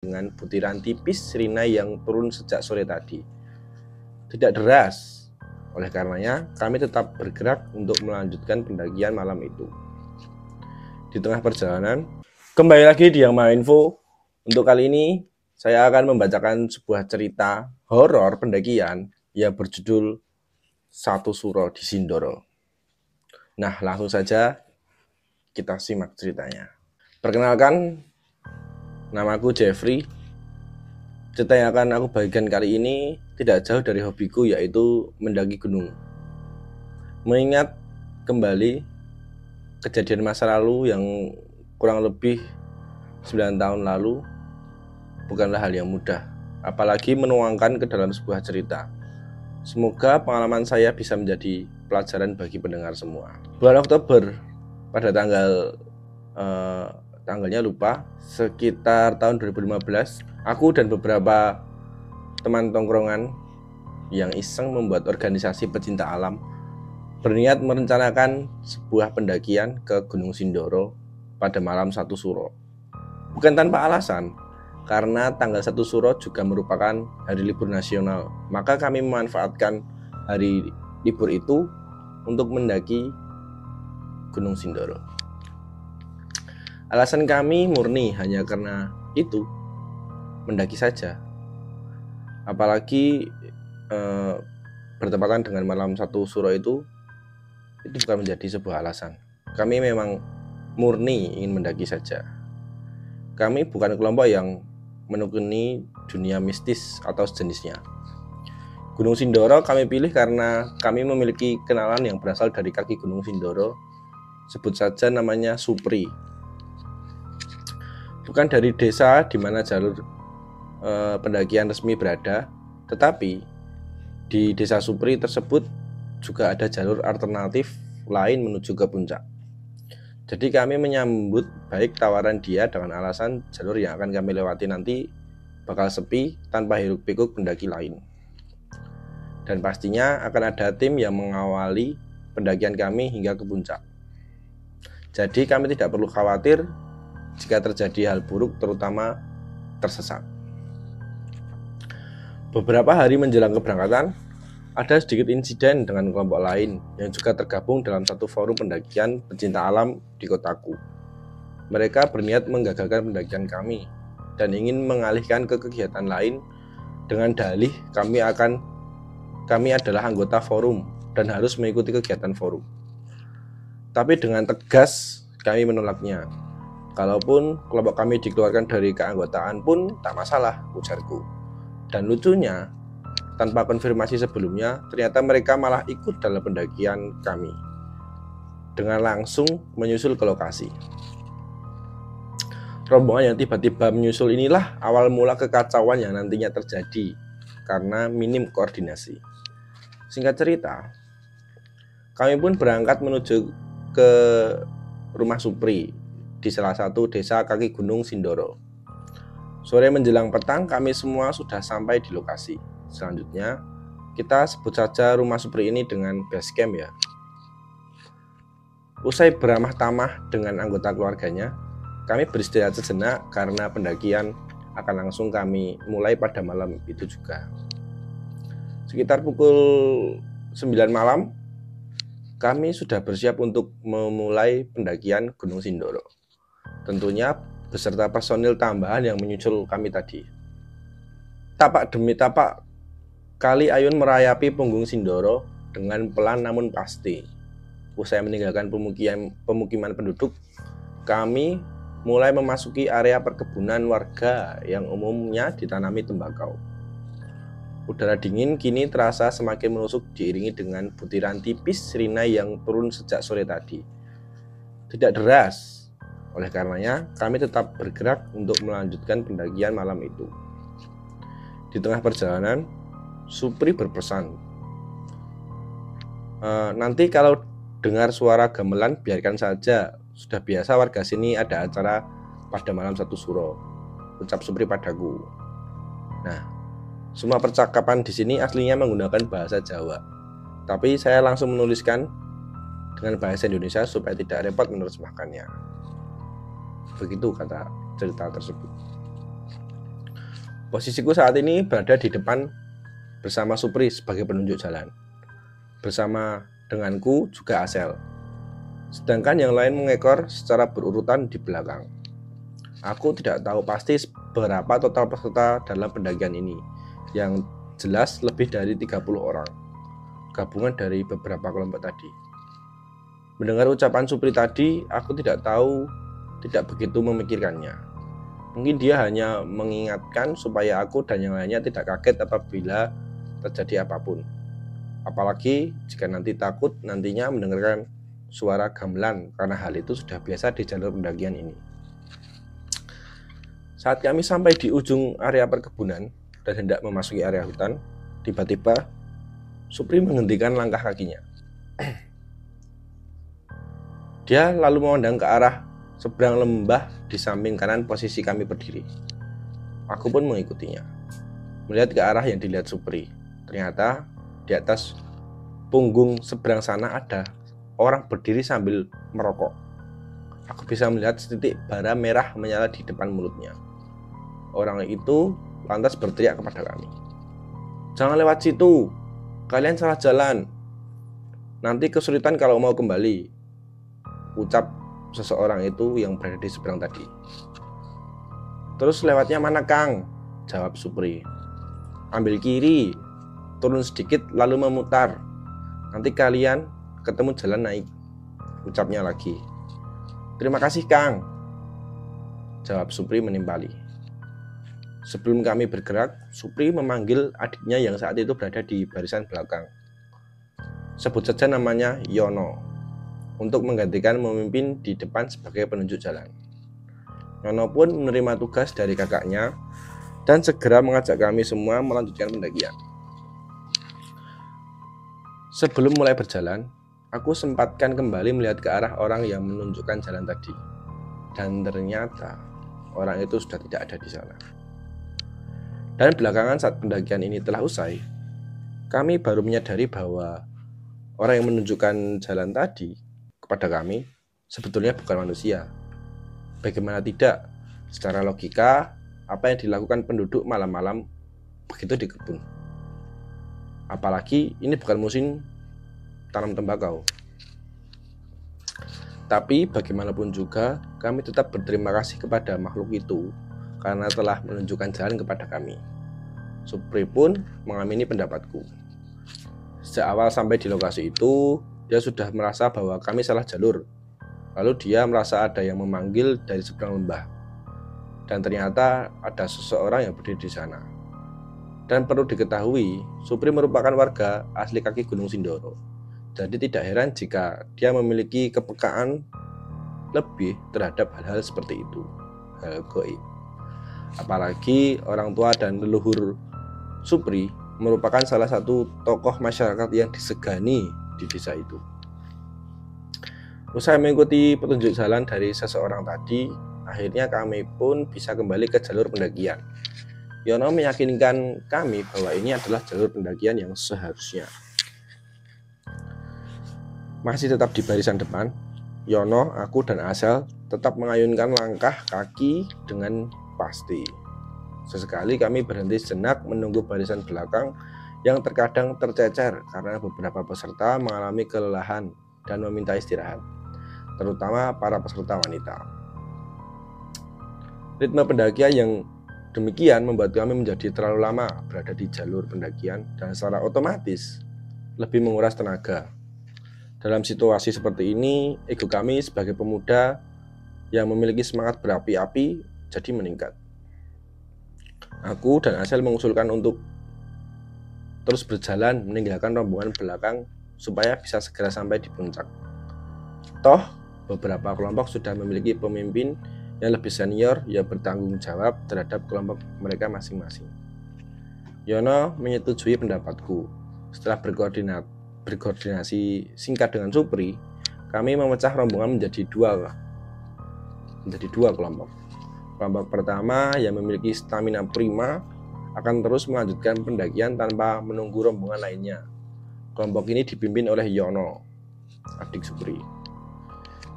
dengan butiran tipis rinai yang turun sejak sore tadi. Tidak deras, oleh karenanya kami tetap bergerak untuk melanjutkan pendakian malam itu. Di tengah perjalanan, kembali lagi di Yang Maha Info. Untuk kali ini, saya akan membacakan sebuah cerita horor pendakian yang berjudul Satu Suro di Sindoro. Nah, langsung saja kita simak ceritanya. Perkenalkan, namaku Jeffrey. Cerita yang akan aku bagikan kali ini tidak jauh dari hobiku, yaitu mendaki gunung. Mengingat kembali kejadian masa lalu yang kurang lebih 9 tahun lalu bukanlah hal yang mudah, apalagi menuangkan ke dalam sebuah cerita. Semoga pengalaman saya bisa menjadi pelajaran bagi pendengar semua. Bulan Oktober pada tanggalnya lupa, sekitar tahun 2015, aku dan beberapa teman tongkrongan yang iseng membuat organisasi pecinta alam berniat merencanakan sebuah pendakian ke Gunung Sindoro pada malam 1 Suro. Bukan tanpa alasan, karena tanggal 1 Suro juga merupakan hari libur nasional. Maka kami memanfaatkan hari libur itu untuk mendaki Gunung Sindoro. Alasan kami murni hanya karena itu, mendaki saja. Apalagi bertepatan dengan malam 1 Suro itu bukan menjadi sebuah alasan. Kami memang murni ingin mendaki saja. Kami bukan kelompok yang menekuni dunia mistis atau sejenisnya. Gunung Sindoro kami pilih karena kami memiliki kenalan yang berasal dari kaki Gunung Sindoro. Sebut saja namanya Supri. Bukan dari desa di mana jalur pendakian resmi berada, tetapi di desa Supri tersebut juga ada jalur alternatif lain menuju ke puncak. Jadi kami menyambut baik tawaran dia dengan alasan jalur yang akan kami lewati nanti bakal sepi tanpa hiruk-pikuk pendaki lain. Dan pastinya akan ada tim yang mengawali pendakian kami hingga ke puncak. Jadi kami tidak perlu khawatir jika terjadi hal buruk, terutama tersesat. Beberapa hari menjelang keberangkatan, ada sedikit insiden dengan kelompok lain yang juga tergabung dalam satu forum pendakian pecinta alam di kotaku. Mereka berniat menggagalkan pendakian kami dan ingin mengalihkan ke kegiatan lain dengan dalih kami adalah anggota forum dan harus mengikuti kegiatan forum. Tapi dengan tegas kami menolaknya. Kalaupun kelompok kami dikeluarkan dari keanggotaan pun tak masalah, ujarku. Dan lucunya, tanpa konfirmasi sebelumnya, ternyata mereka malah ikut dalam pendakian kami dengan langsung menyusul ke lokasi. Rombongan yang tiba-tiba menyusul inilah awal mula kekacauan yang nantinya terjadi karena minim koordinasi. Singkat cerita, kami pun berangkat menuju ke rumah Supri di salah satu desa kaki Gunung Sindoro. Sore menjelang petang, kami semua sudah sampai di lokasi. Selanjutnya, kita sebut saja rumah Supri ini dengan base camp ya. Usai beramah tamah dengan anggota keluarganya, kami beristirahat sejenak karena pendakian akan langsung kami mulai pada malam itu juga. Sekitar pukul 9 malam, kami sudah bersiap untuk memulai pendakian Gunung Sindoro. Tentunya beserta personil tambahan yang menyusul kami tadi. Tapak demi tapak, kali ayun merayapi punggung Sindoro dengan pelan namun pasti. Usai meninggalkan pemukiman penduduk, kami mulai memasuki area perkebunan warga yang umumnya ditanami tembakau. Udara dingin kini terasa semakin menusuk diiringi dengan butiran tipis rinai yang turun sejak sore tadi. Tidak deras, oleh karenanya kami tetap bergerak untuk melanjutkan pendakian malam itu. Di tengah perjalanan, Supri berpesan, nanti kalau dengar suara gamelan biarkan saja, sudah biasa warga sini ada acara pada malam 1 Suro, ucap Supri padaku. Nah, semua percakapan di sini aslinya menggunakan bahasa Jawa, tapi saya langsung menuliskan dengan bahasa Indonesia supaya tidak repot menerjemahkannya. Begitu kata cerita tersebut. Posisiku saat ini berada di depan bersama Supri sebagai penunjuk jalan. Bersama denganku juga Asel. Sedangkan yang lain mengekor secara berurutan di belakang. Aku tidak tahu pasti berapa total peserta dalam pendakian ini. Yang jelas lebih dari 30 orang. Gabungan dari beberapa kelompok tadi. Mendengar ucapan Supri tadi, aku tidak begitu memikirkannya. Mungkin dia hanya mengingatkan supaya aku dan yang lainnya tidak kaget apabila terjadi apapun. Apalagi jika nanti takut nantinya mendengarkan suara gamelan, karena hal itu sudah biasa di jalur pendakian ini. Saat kami sampai di ujung area perkebunan dan hendak memasuki area hutan, tiba-tiba Supri menghentikan langkah kakinya. Dia lalu memandang ke arah seberang lembah di samping kanan posisi kami berdiri. Aku pun mengikutinya, melihat ke arah yang dilihat Supri. Ternyata di atas punggung seberang sana ada orang berdiri sambil merokok. Aku bisa melihat setitik bara merah menyala di depan mulutnya. Orang itu lantas berteriak kepada kami, "Jangan lewat situ, kalian salah jalan. Nanti kesulitan kalau mau kembali," ucap seseorang itu yang berada di seberang tadi. "Terus lewatnya mana, Kang?" jawab Supri. "Ambil kiri, turun sedikit lalu memutar. Nanti kalian ketemu jalan naik," ucapnya lagi. "Terima kasih, Kang," jawab Supri menimpali. Sebelum kami bergerak, Supri memanggil adiknya yang saat itu berada di barisan belakang. Sebut saja namanya Yono, untuk menggantikan memimpin di depan sebagai penunjuk jalan. Yono pun menerima tugas dari kakaknya dan segera mengajak kami semua melanjutkan pendakian. Sebelum mulai berjalan, aku sempatkan kembali melihat ke arah orang yang menunjukkan jalan tadi. Dan ternyata orang itu sudah tidak ada di sana. Dan belakangan saat pendakian ini telah usai, kami baru menyadari bahwa orang yang menunjukkan jalan tadi kepada kami sebetulnya bukan manusia. Bagaimana tidak, secara logika, apa yang dilakukan penduduk malam-malam begitu di kebun. Apalagi ini bukan musim tanam tembakau. Tapi bagaimanapun juga, kami tetap berterima kasih kepada makhluk itu karena telah menunjukkan jalan kepada kami. Supri pun mengamini pendapatku. Sejak awal sampai di lokasi itu, dia sudah merasa bahwa kami salah jalur. Lalu dia merasa ada yang memanggil dari seberang lembah. Dan ternyata ada seseorang yang berdiri di sana. Dan perlu diketahui, Supri merupakan warga asli kaki Gunung Sindoro. Jadi tidak heran jika dia memiliki kepekaan lebih terhadap hal-hal seperti itu, hal gaib. Apalagi orang tua dan leluhur Supri merupakan salah satu tokoh masyarakat yang disegani di desa itu. Usai mengikuti petunjuk jalan dari seseorang tadi, akhirnya kami pun bisa kembali ke jalur pendakian. Yono meyakinkan kami bahwa ini adalah jalur pendakian yang seharusnya. Masih tetap di barisan depan, Yono, aku, dan Asel tetap mengayunkan langkah kaki dengan pasti. Sesekali kami berhenti sejenak menunggu barisan belakang yang terkadang tercecer karena beberapa peserta mengalami kelelahan dan meminta istirahat, terutama para peserta wanita. Ritme pendakian yang demikian membuat kami menjadi terlalu lama berada di jalur pendakian dan secara otomatis lebih menguras tenaga. Dalam situasi seperti ini, ego kami sebagai pemuda yang memiliki semangat berapi-api jadi meningkat. Aku dan Asel mengusulkan untuk terus berjalan meninggalkan rombongan belakang supaya bisa segera sampai di puncak. Toh, beberapa kelompok sudah memiliki pemimpin yang lebih senior yang bertanggung jawab terhadap kelompok mereka masing-masing. Yono menyetujui pendapatku. Setelah berkoordinasi singkat dengan Supri, kami memecah rombongan menjadi dua kelompok. Kelompok pertama yang memiliki stamina prima akan terus melanjutkan pendakian tanpa menunggu rombongan lainnya. Kelompok ini dipimpin oleh Yono, adik Supri.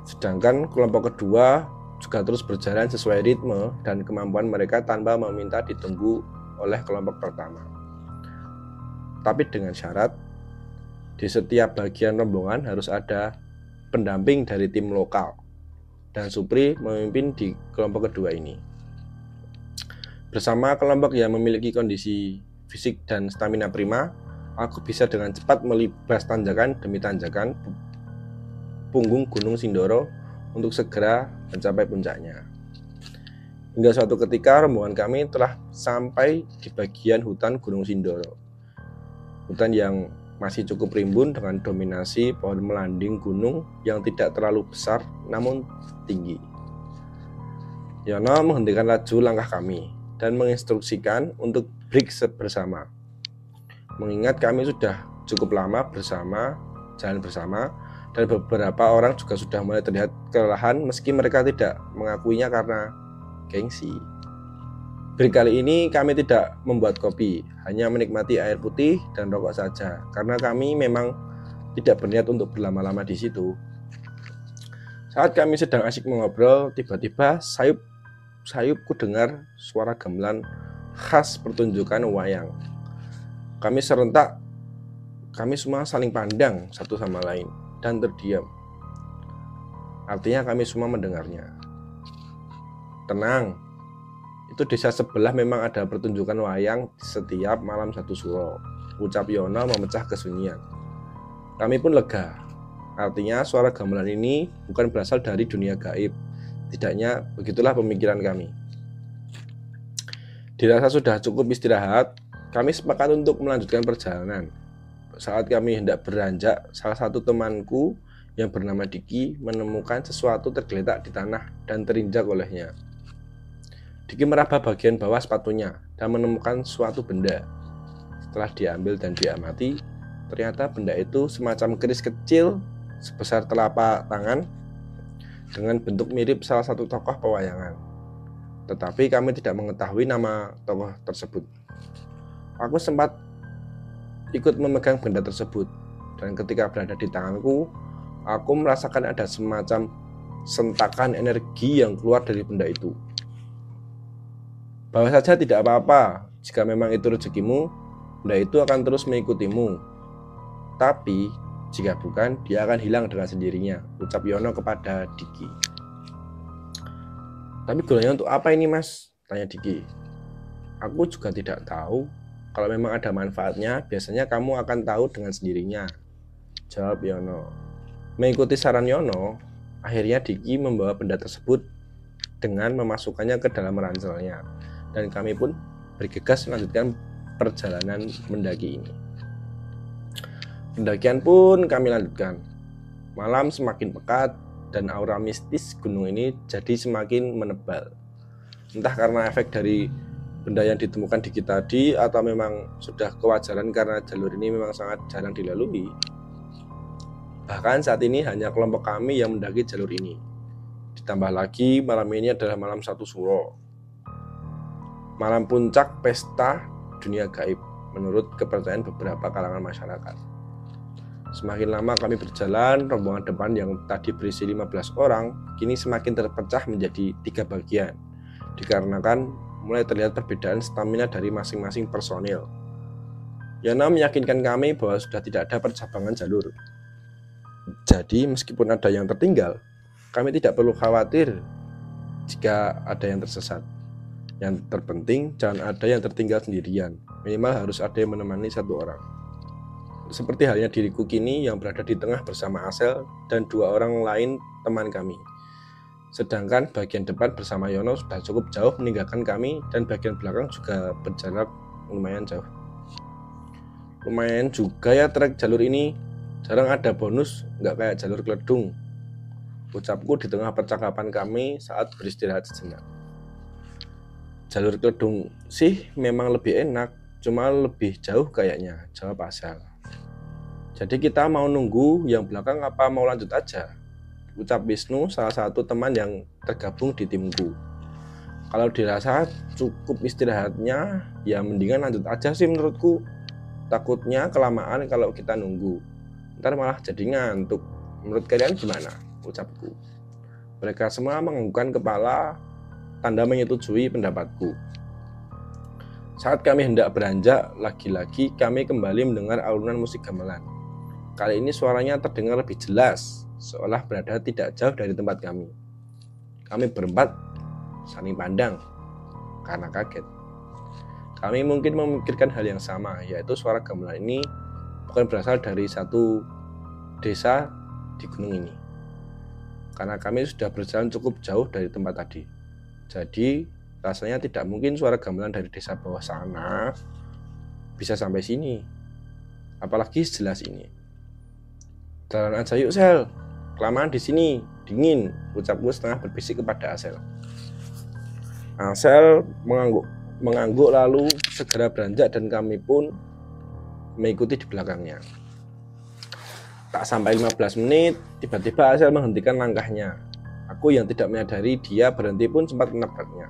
Sedangkan kelompok kedua juga terus berjalan sesuai ritme dan kemampuan mereka tanpa meminta ditunggu oleh kelompok pertama. Tapi dengan syarat, di setiap bagian rombongan harus ada pendamping dari tim lokal, dan Supri memimpin di kelompok kedua ini. Bersama kelompok yang memiliki kondisi fisik dan stamina prima, aku bisa dengan cepat melibas tanjakan demi tanjakan punggung Gunung Sindoro untuk segera mencapai puncaknya. Hingga suatu ketika rombongan kami telah sampai di bagian hutan Gunung Sindoro. Hutan yang masih cukup rimbun dengan dominasi pohon melanding gunung yang tidak terlalu besar namun tinggi. Yono menghentikan laju langkah kami dan menginstruksikan untuk break bersama. Mengingat kami sudah cukup lama jalan bersama, dan beberapa orang juga sudah mulai terlihat kelelahan meski mereka tidak mengakuinya karena gengsi. Break kali ini kami tidak membuat kopi, hanya menikmati air putih dan rokok saja, karena kami memang tidak berniat untuk berlama-lama di situ. Saat kami sedang asyik mengobrol, tiba-tiba sayupku dengar suara gamelan khas pertunjukan wayang. Kami semua saling pandang satu sama lain dan terdiam. Artinya kami semua mendengarnya. Tenang, itu desa sebelah memang ada pertunjukan wayang setiap malam 1 suro, ucap Yono memecah kesunyian. Kami pun lega. Artinya suara gamelan ini bukan berasal dari dunia gaib. Tidaknya begitulah pemikiran kami. Dirasa sudah cukup istirahat, kami sepakat untuk melanjutkan perjalanan. Saat kami hendak beranjak, salah satu temanku yang bernama Diki menemukan sesuatu tergeletak di tanah dan terinjak olehnya. Diki meraba bagian bawah sepatunya dan menemukan suatu benda. Setelah diambil dan diamati, ternyata benda itu semacam keris kecil sebesar telapak tangan dengan bentuk mirip salah satu tokoh pewayangan. Tetapi kami tidak mengetahui nama tokoh tersebut. Aku sempat ikut memegang benda tersebut, dan ketika berada di tanganku, aku merasakan ada semacam sentakan energi yang keluar dari benda itu. Bawa saja, tidak apa-apa. Jika memang itu rezekimu, benda itu akan terus mengikutimu. Tapi jika bukan, dia akan hilang dengan sendirinya, ucap Yono kepada Diki. Tapi gunanya untuk apa ini, Mas? Tanya Diki. Aku juga tidak tahu. Kalau memang ada manfaatnya, biasanya kamu akan tahu dengan sendirinya, jawab Yono. Mengikuti saran Yono, akhirnya Diki membawa benda tersebut dengan memasukkannya ke dalam ranselnya, dan kami pun bergegas melanjutkan perjalanan mendaki ini. Pendakian pun kami lanjutkan. Malam semakin pekat dan aura mistis gunung ini jadi semakin menebal. Entah karena efek dari benda yang ditemukan Diki tadi atau memang sudah kewajaran karena jalur ini memang sangat jarang dilalui. Bahkan saat ini hanya kelompok kami yang mendaki jalur ini. Ditambah lagi malam ini adalah malam 1 suro, malam puncak pesta dunia gaib menurut kepercayaan beberapa kalangan masyarakat. Semakin lama kami berjalan, rombongan depan yang tadi berisi 15 orang kini semakin terpecah menjadi 3 bagian, dikarenakan mulai terlihat perbedaan stamina dari masing-masing personil. Yono meyakinkan kami bahwa sudah tidak ada percabangan jalur. Jadi meskipun ada yang tertinggal, kami tidak perlu khawatir jika ada yang tersesat. Yang terpenting jangan ada yang tertinggal sendirian. Minimal harus ada yang menemani 1 orang. Seperti halnya diriku kini yang berada di tengah bersama Asel dan 2 orang lain teman kami. Sedangkan bagian depan bersama Yono sudah cukup jauh meninggalkan kami, dan bagian belakang juga berjarak lumayan jauh. Lumayan juga ya trek jalur ini, jarang ada bonus, nggak kayak jalur Kledung, ucapku di tengah percakapan kami saat beristirahat sejenak. Jalur Kledung sih memang lebih enak, cuma lebih jauh kayaknya, jawab Asel. Jadi kita mau nunggu yang belakang apa mau lanjut aja? Ucap Wisnu, salah satu teman yang tergabung di timku. Kalau dirasa cukup istirahatnya, ya mendingan lanjut aja sih menurutku. Takutnya kelamaan kalau kita nunggu, ntar malah jadi ngantuk. Menurut kalian gimana? Ucapku. Mereka semua menganggukkan kepala, tanda menyetujui pendapatku. Saat kami hendak beranjak, lagi-lagi kami kembali mendengar alunan musik gamelan. Kali ini suaranya terdengar lebih jelas, seolah berada tidak jauh dari tempat kami. Kami berempat saling pandang karena kaget. Kami mungkin memikirkan hal yang sama, yaitu suara gamelan ini bukan berasal dari satu desa di gunung ini. Karena kami sudah berjalan cukup jauh dari tempat tadi. Jadi rasanya tidak mungkin suara gamelan dari desa bawah sana bisa sampai sini. Apalagi sejelas ini. Jalan aja yuk Sel, kelamaan di sini, dingin, ucapku setengah berbisik kepada Asel. Asel mengangguk lalu segera beranjak dan kami pun mengikuti di belakangnya. Tak sampai 15 menit, tiba-tiba Asel menghentikan langkahnya. Aku yang tidak menyadari dia berhenti pun sempat menabraknya.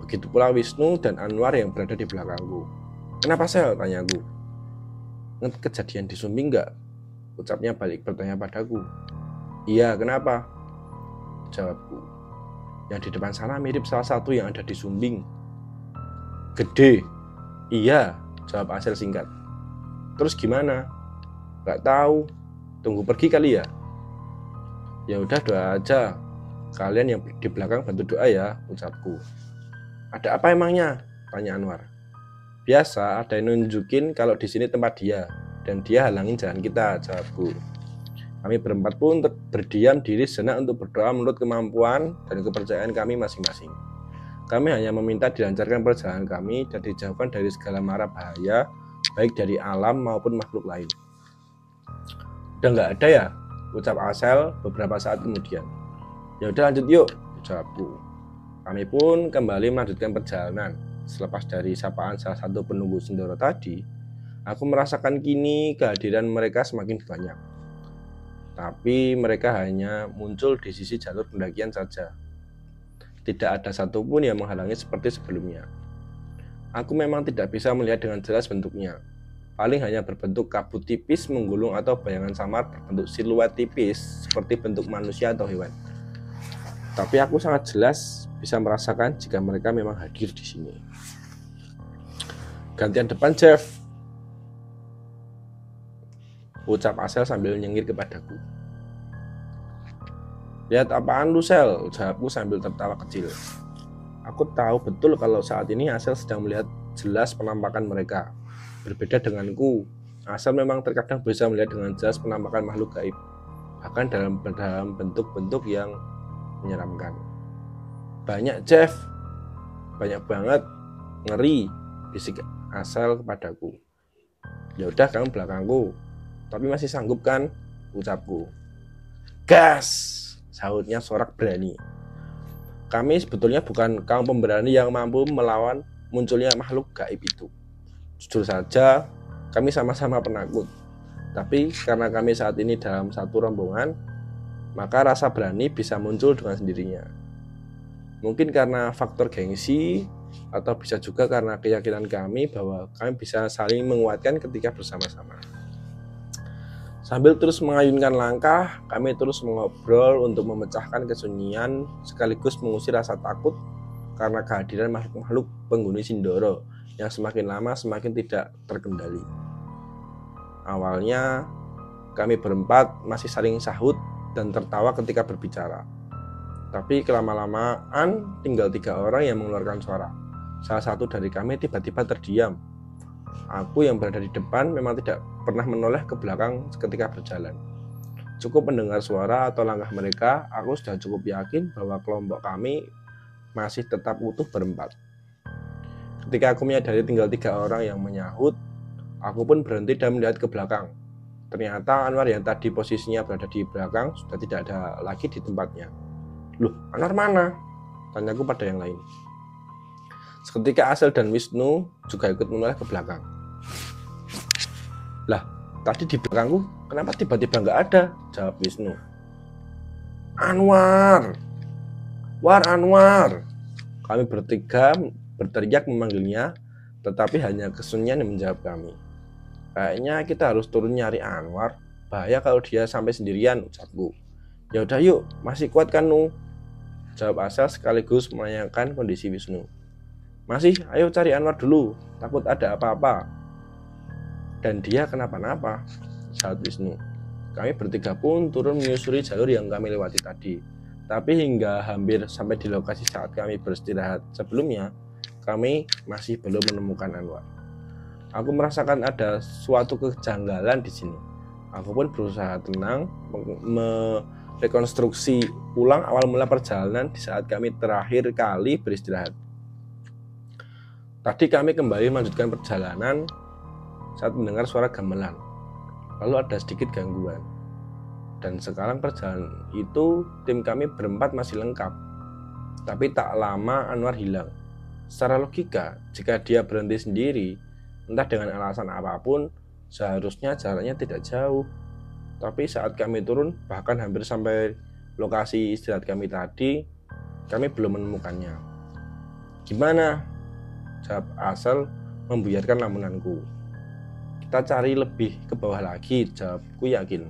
Begitu pula Wisnu dan Anwar yang berada di belakangku. Kenapa Sel? Tanyaku. Ingat kejadian di Sumbing enggak? Ucapnya balik bertanya padaku. Iya, kenapa? Jawabku. Yang di depan sana mirip salah satu yang ada di Sumbing. Gede. Iya, jawab Asel singkat. Terus gimana? Gak tahu. Tunggu pergi kali ya? Ya udah doa aja. Kalian yang di belakang bantu doa ya, ucapku. Ada apa emangnya? Tanya Anwar. Biasa ada yang nunjukin kalau di sini tempat dia dan dia halangin jalan kita, jawabku. Kami berempat pun berdiam diri sejenak untuk berdoa menurut kemampuan dan kepercayaan kami masing-masing. Kami hanya meminta dilancarkan perjalanan kami dan dijauhkan dari segala mara bahaya, baik dari alam maupun makhluk lain. Udah nggak ada ya? Ucap Asel beberapa saat kemudian. Ya udah lanjut yuk, jawabku. Kami pun kembali melanjutkan perjalanan. Selepas dari sapaan salah satu penunggu Sindoro tadi, aku merasakan kini kehadiran mereka semakin banyak. Tapi mereka hanya muncul di sisi jalur pendakian saja. Tidak ada satupun yang menghalangi seperti sebelumnya. Aku memang tidak bisa melihat dengan jelas bentuknya. Paling hanya berbentuk kabut tipis menggulung atau bayangan samar berbentuk siluet tipis seperti bentuk manusia atau hewan. Tapi aku sangat jelas bisa merasakan jika mereka memang hadir di sini. Gantian depan, Jeff, ucap Asel sambil nyengir kepadaku. Lihat apaan lu, Sel? Jawabku sambil tertawa kecil. Aku tahu betul kalau saat ini Asel sedang melihat jelas penampakan mereka. Berbeda denganku, Asel memang terkadang bisa melihat dengan jelas penampakan makhluk gaib, bahkan dalam bentuk-bentuk yang menyeramkan. Banyak, Jeff, banyak banget, ngeri, bisik Asel kepadaku. Ya udah kamu belakangku, tapi masih sanggup kan? Ucapku. Gas, sahutnya sorak berani. Kami sebetulnya bukan kaum pemberani yang mampu melawan munculnya makhluk gaib itu. Jujur saja, kami sama-sama penakut. Tapi karena kami saat ini dalam satu rombongan, maka rasa berani bisa muncul dengan sendirinya. Mungkin karena faktor gengsi, atau bisa juga karena keyakinan kami bahwa kami bisa saling menguatkan ketika bersama-sama. Sambil terus mengayunkan langkah, kami terus mengobrol untuk memecahkan kesunyian sekaligus mengusir rasa takut karena kehadiran makhluk-makhluk penghuni Sindoro yang semakin lama semakin tidak terkendali. Awalnya, kami berempat masih saling sahut dan tertawa ketika berbicara. Tapi kelama-lamaan tinggal 3 orang yang mengeluarkan suara. Salah satu dari kami tiba-tiba terdiam. Aku yang berada di depan memang tidak pernah menoleh ke belakang ketika berjalan. Cukup mendengar suara atau langkah mereka, aku sudah cukup yakin bahwa kelompok kami masih tetap utuh berempat. Ketika aku menyadari tinggal 3 orang yang menyahut, aku pun berhenti dan melihat ke belakang. Ternyata Anwar yang tadi posisinya berada di belakang sudah tidak ada lagi di tempatnya. Loh, Anwar mana? Tanyaku pada yang lain. Seketika Asel dan Wisnu juga ikut menoleh ke belakang. Lah, tadi di belakangku kenapa tiba-tiba nggak ada? Jawab Wisnu. Anwar! Anwar! Kami bertiga berteriak memanggilnya, tetapi hanya kesunyian yang menjawab kami. Kayaknya kita harus turun nyari Anwar. Bahaya kalau dia sampai sendirian, ucapku. Ya udah yuk, masih kuat kan Nu? Jawab Asel sekaligus menanyakan kondisi Wisnu. Masih, ayo cari Anwar dulu, takut ada apa-apa dan dia kenapa-napa, saat Wisnu. Kami bertiga pun turun menyusuri jalur yang kami lewati tadi. Tapi hingga hampir sampai di lokasi saat kami beristirahat sebelumnya, kami masih belum menemukan Anwar. Aku merasakan ada suatu kejanggalan di sini. Aku pun berusaha tenang merekonstruksi ulang awal mula perjalanan di saat kami terakhir kali beristirahat. Tadi kami kembali melanjutkan perjalanan saat mendengar suara gamelan. Lalu ada sedikit gangguan. Dan sekarang perjalanan itu tim kami berempat masih lengkap. Tapi tak lama Anwar hilang. Secara logika, jika dia berhenti sendiri, entah dengan alasan apapun, seharusnya jaraknya tidak jauh. Tapi saat kami turun, bahkan hampir sampai lokasi istirahat kami tadi, kami belum menemukannya. Gimana? Jawab Asel membuyarkan lamunanku. Kita cari lebih ke bawah lagi, jawabku yakin.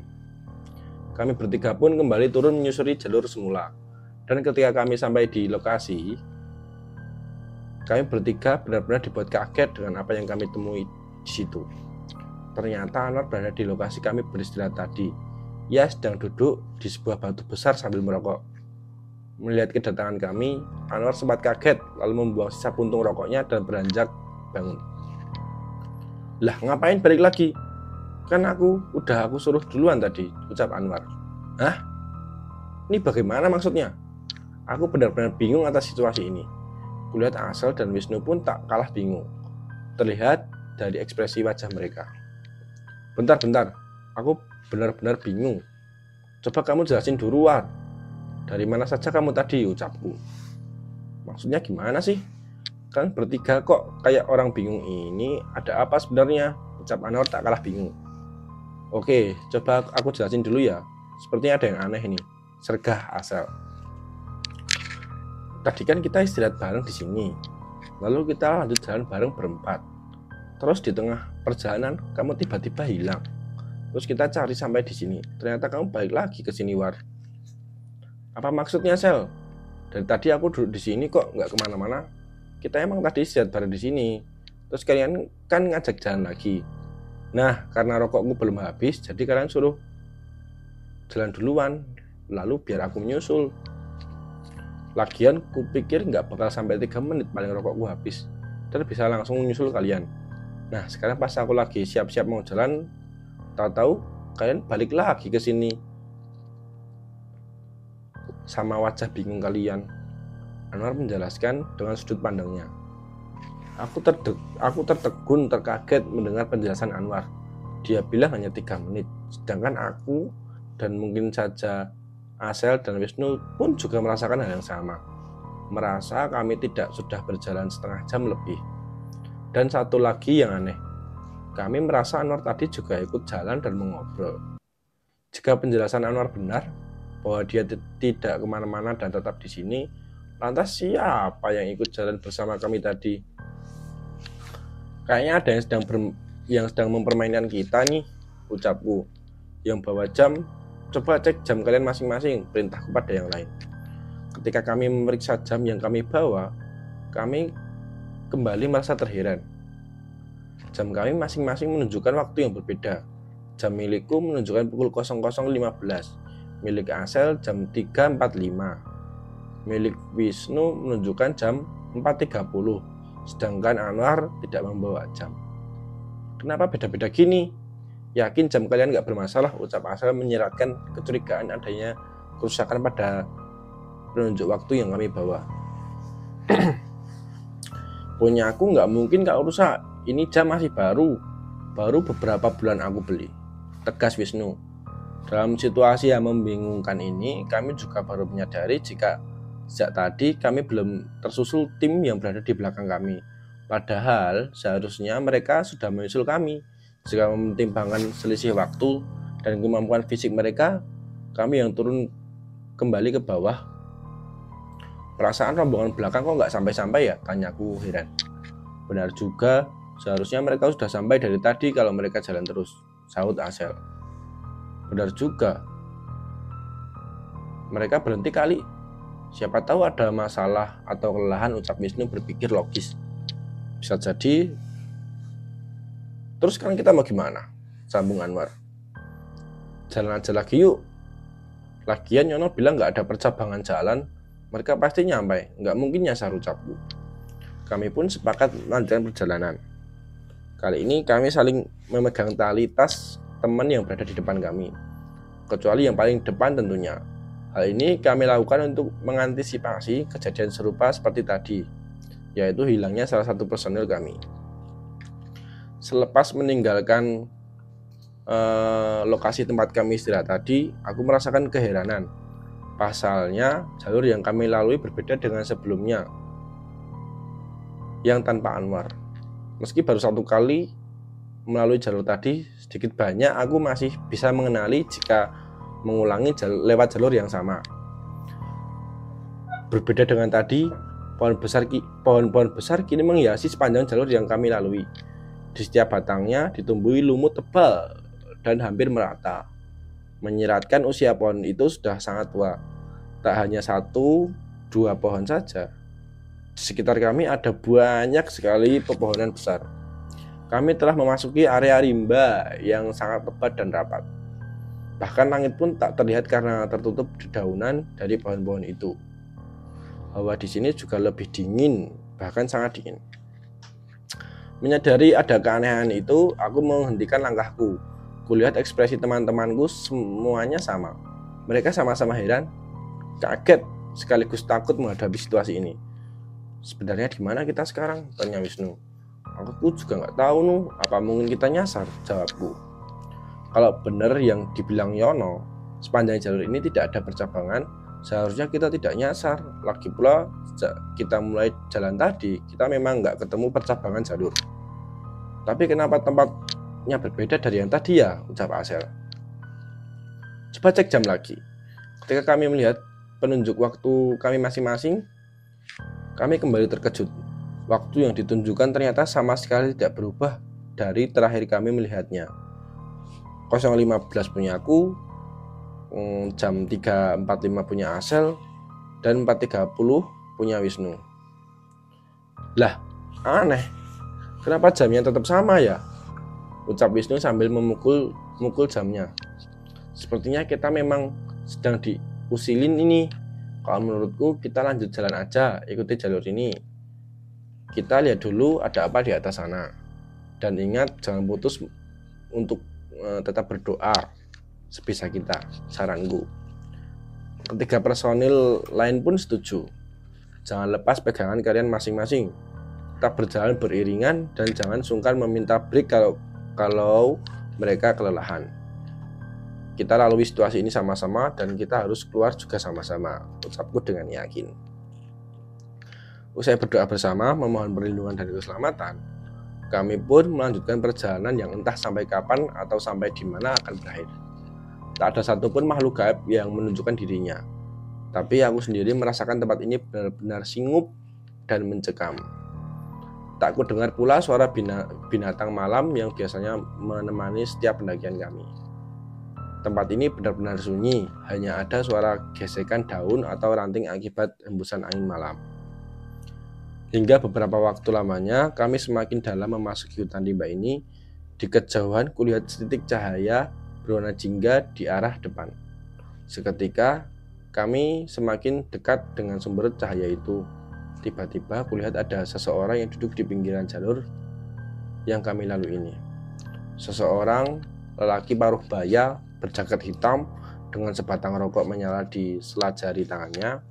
Kami bertiga pun kembali turun menyusuri jalur semula. Dan ketika kami sampai di lokasi, kami bertiga benar-benar dibuat kaget dengan apa yang kami temui di situ. Ternyata Anwar berada di lokasi kami beristirahat tadi. Ia sedang duduk di sebuah batu besar sambil merokok. Melihat kedatangan kami, Anwar sempat kaget lalu membuang sisa puntung rokoknya dan beranjak bangun. Lah, ngapain balik lagi? Kan aku suruh duluan tadi, ucap Anwar. Hah? Ini bagaimana maksudnya? Aku benar-benar bingung atas situasi ini. Kulihat Asel dan Wisnu pun tak kalah bingung. Terlihat dari ekspresi wajah mereka. Bentar, aku benar-benar bingung. Coba kamu jelasin duluan. Dari mana saja kamu tadi, ucapku. Maksudnya gimana sih? Kan bertiga kok kayak orang bingung ini, ada apa sebenarnya? Ucap Anwar tak kalah bingung. Oke, coba aku jelasin dulu ya. Sepertinya ada yang aneh ini, sergah Asel. Tadi kan kita istirahat bareng di sini. Lalu kita lanjut jalan bareng berempat. Terus di tengah perjalanan kamu tiba-tiba hilang. Terus kita cari sampai di sini. Ternyata kamu balik lagi ke sini, War. Apa maksudnya, Sel? Dari tadi aku duduk di sini kok nggak kemana-mana. Kita emang tadi istirahat bareng di sini. Terus kalian kan ngajak jalan lagi. Nah, karena rokokku belum habis, jadi kalian suruh jalan duluan, lalu biar aku menyusul. Lagian kupikir nggak bakal sampai 3 menit paling rokokku habis, dan bisa langsung menyusul kalian. Nah, sekarang pas aku lagi siap-siap mau jalan, tahu-tahu kalian balik lagi ke sini. Sama wajah bingung kalian, Anwar menjelaskan dengan sudut pandangnya. Aku tertegun terkaget mendengar penjelasan Anwar. Dia bilang hanya 3 menit, sedangkan aku dan mungkin saja Asel dan Wisnu pun juga merasakan hal yang sama. Merasa kami tidak sudah berjalan setengah jam lebih. Dan satu lagi yang aneh, kami merasa Anwar tadi juga ikut jalan dan mengobrol. Jika penjelasan Anwar benar, bahwa dia tidak kemana-mana dan tetap di sini, lantas siapa yang ikut jalan bersama kami tadi? Kayaknya ada yang sedang mempermainkan kita nih, ucapku. Yang bawa jam, coba cek jam kalian masing-masing, perintahku pada yang lain. Ketika kami memeriksa jam yang kami bawa, kami kembali merasa terheran. Jam kami masing-masing menunjukkan waktu yang berbeda. Jam milikku menunjukkan pukul 00.15, milik Asel jam 3.45, milik Wisnu menunjukkan jam 4.30, sedangkan Anwar tidak membawa jam. Kenapa beda-beda gini? Yakin jam kalian gak bermasalah, ucap Asel menyiratkan kecurigaan adanya kerusakan pada penunjuk waktu yang kami bawa. Punya aku gak mungkin gak rusak, ini jam masih baru beberapa bulan aku beli, tegas Wisnu. Dalam situasi yang membingungkan ini, kami juga baru menyadari jika sejak tadi kami belum tersusul tim yang berada di belakang kami. Padahal seharusnya mereka sudah menyusul kami. Jika mempertimbangkan selisih waktu dan kemampuan fisik mereka, kami yang turun kembali ke bawah. Perasaan rombongan belakang kok nggak sampai-sampai ya? Tanyaku heran. Benar juga, seharusnya mereka sudah sampai dari tadi kalau mereka jalan terus, sahut Asel. Benar juga, mereka berhenti kali. Siapa tahu ada masalah atau kelelahan, ucap Wisnu berpikir logis. Bisa jadi. Terus sekarang kita mau gimana? Sambung Anwar. Jalan aja lagi yuk. Lagian Yono bilang nggak ada percabangan jalan, mereka pasti nyampe, nggak mungkin nyasar, ucapku. Kami pun sepakat melanjutkan perjalanan. Kali ini kami saling memegang tali tas teman yang berada di depan kami, kecuali yang paling depan tentunya. Hal ini kami lakukan untuk mengantisipasi kejadian serupa seperti tadi, yaitu hilangnya salah satu personil kami. Selepas meninggalkan lokasi tempat kami istirahat tadi, aku merasakan keheranan. Pasalnya, jalur yang kami lalui berbeda dengan sebelumnya yang tanpa Anwar. Meski baru satu kali melalui jalur tadi, sedikit banyak aku masih bisa mengenali jika mengulangi lewat jalur yang sama. Berbeda dengan tadi, pohon-pohon besar kini menghiasi sepanjang jalur yang kami lalui. Di setiap batangnya ditumbuhi lumut tebal dan hampir merata, menyiratkan usia pohon itu sudah sangat tua. Tak hanya 1-2 pohon saja. Di sekitar kami ada banyak sekali pepohonan besar. Kami telah memasuki area rimba yang sangat lebat dan rapat. Bahkan langit pun tak terlihat karena tertutup dedaunan dari pohon-pohon itu. Hawa di sini juga lebih dingin, bahkan sangat dingin. Menyadari ada keanehan itu, aku menghentikan langkahku. Kulihat ekspresi teman-temanku semuanya sama. Mereka sama-sama heran, kaget, sekaligus takut menghadapi situasi ini. Sebenarnya di mana kita sekarang? Tanya Wisnu. Aku juga nggak tahu nuh, apa mungkin kita nyasar? Jawabku. Kalau benar yang dibilang Yono, sepanjang jalur ini tidak ada percabangan, seharusnya kita tidak nyasar. Lagi pula, sejak kita mulai jalan tadi, kita memang nggak ketemu percabangan jalur. Tapi kenapa tempatnya berbeda dari yang tadi ya? Ucap Asel. Coba cek jam lagi. Ketika kami melihat penunjuk waktu kami masing-masing, kami kembali terkejut. Waktu yang ditunjukkan ternyata sama sekali tidak berubah dari terakhir kami melihatnya. 0.15 punya aku, jam 3.45 punya Asel, dan 4.30 punya Wisnu. Lah, aneh. Kenapa jamnya tetap sama ya? Ucap Wisnu sambil memukul jamnya. Sepertinya kita memang sedang diusilin ini. Kalau menurutku kita lanjut jalan aja, ikuti jalur ini. Kita lihat dulu ada apa di atas sana. Dan ingat jangan putus untuk tetap berdoa sebisa kita, saranku. Ketiga personil lain pun setuju. Jangan lepas pegangan kalian masing-masing. Tetap berjalan beriringan dan jangan sungkan meminta break kalau mereka kelelahan. Kita lalui situasi ini sama-sama dan kita harus keluar juga sama-sama, ucapku dengan yakin. Usai berdoa bersama memohon perlindungan dan keselamatan, kami pun melanjutkan perjalanan yang entah sampai kapan atau sampai di mana akan berakhir. Tak ada satupun makhluk gaib yang menunjukkan dirinya, tapi aku sendiri merasakan tempat ini benar-benar singup dan mencekam. Tak ku dengar pula suara binatang malam yang biasanya menemani setiap pendakian kami. Tempat ini benar-benar sunyi, hanya ada suara gesekan daun atau ranting akibat hembusan angin malam. Hingga beberapa waktu lamanya, kami semakin dalam memasuki hutan rimba ini. Di kejauhan, kulihat setitik cahaya berwarna jingga di arah depan. Seketika, kami semakin dekat dengan sumber cahaya itu. Tiba-tiba, kulihat ada seseorang yang duduk di pinggiran jalur yang kami lalui ini. Seseorang lelaki paruh baya, berjaket hitam dengan sebatang rokok menyala di sela jari tangannya.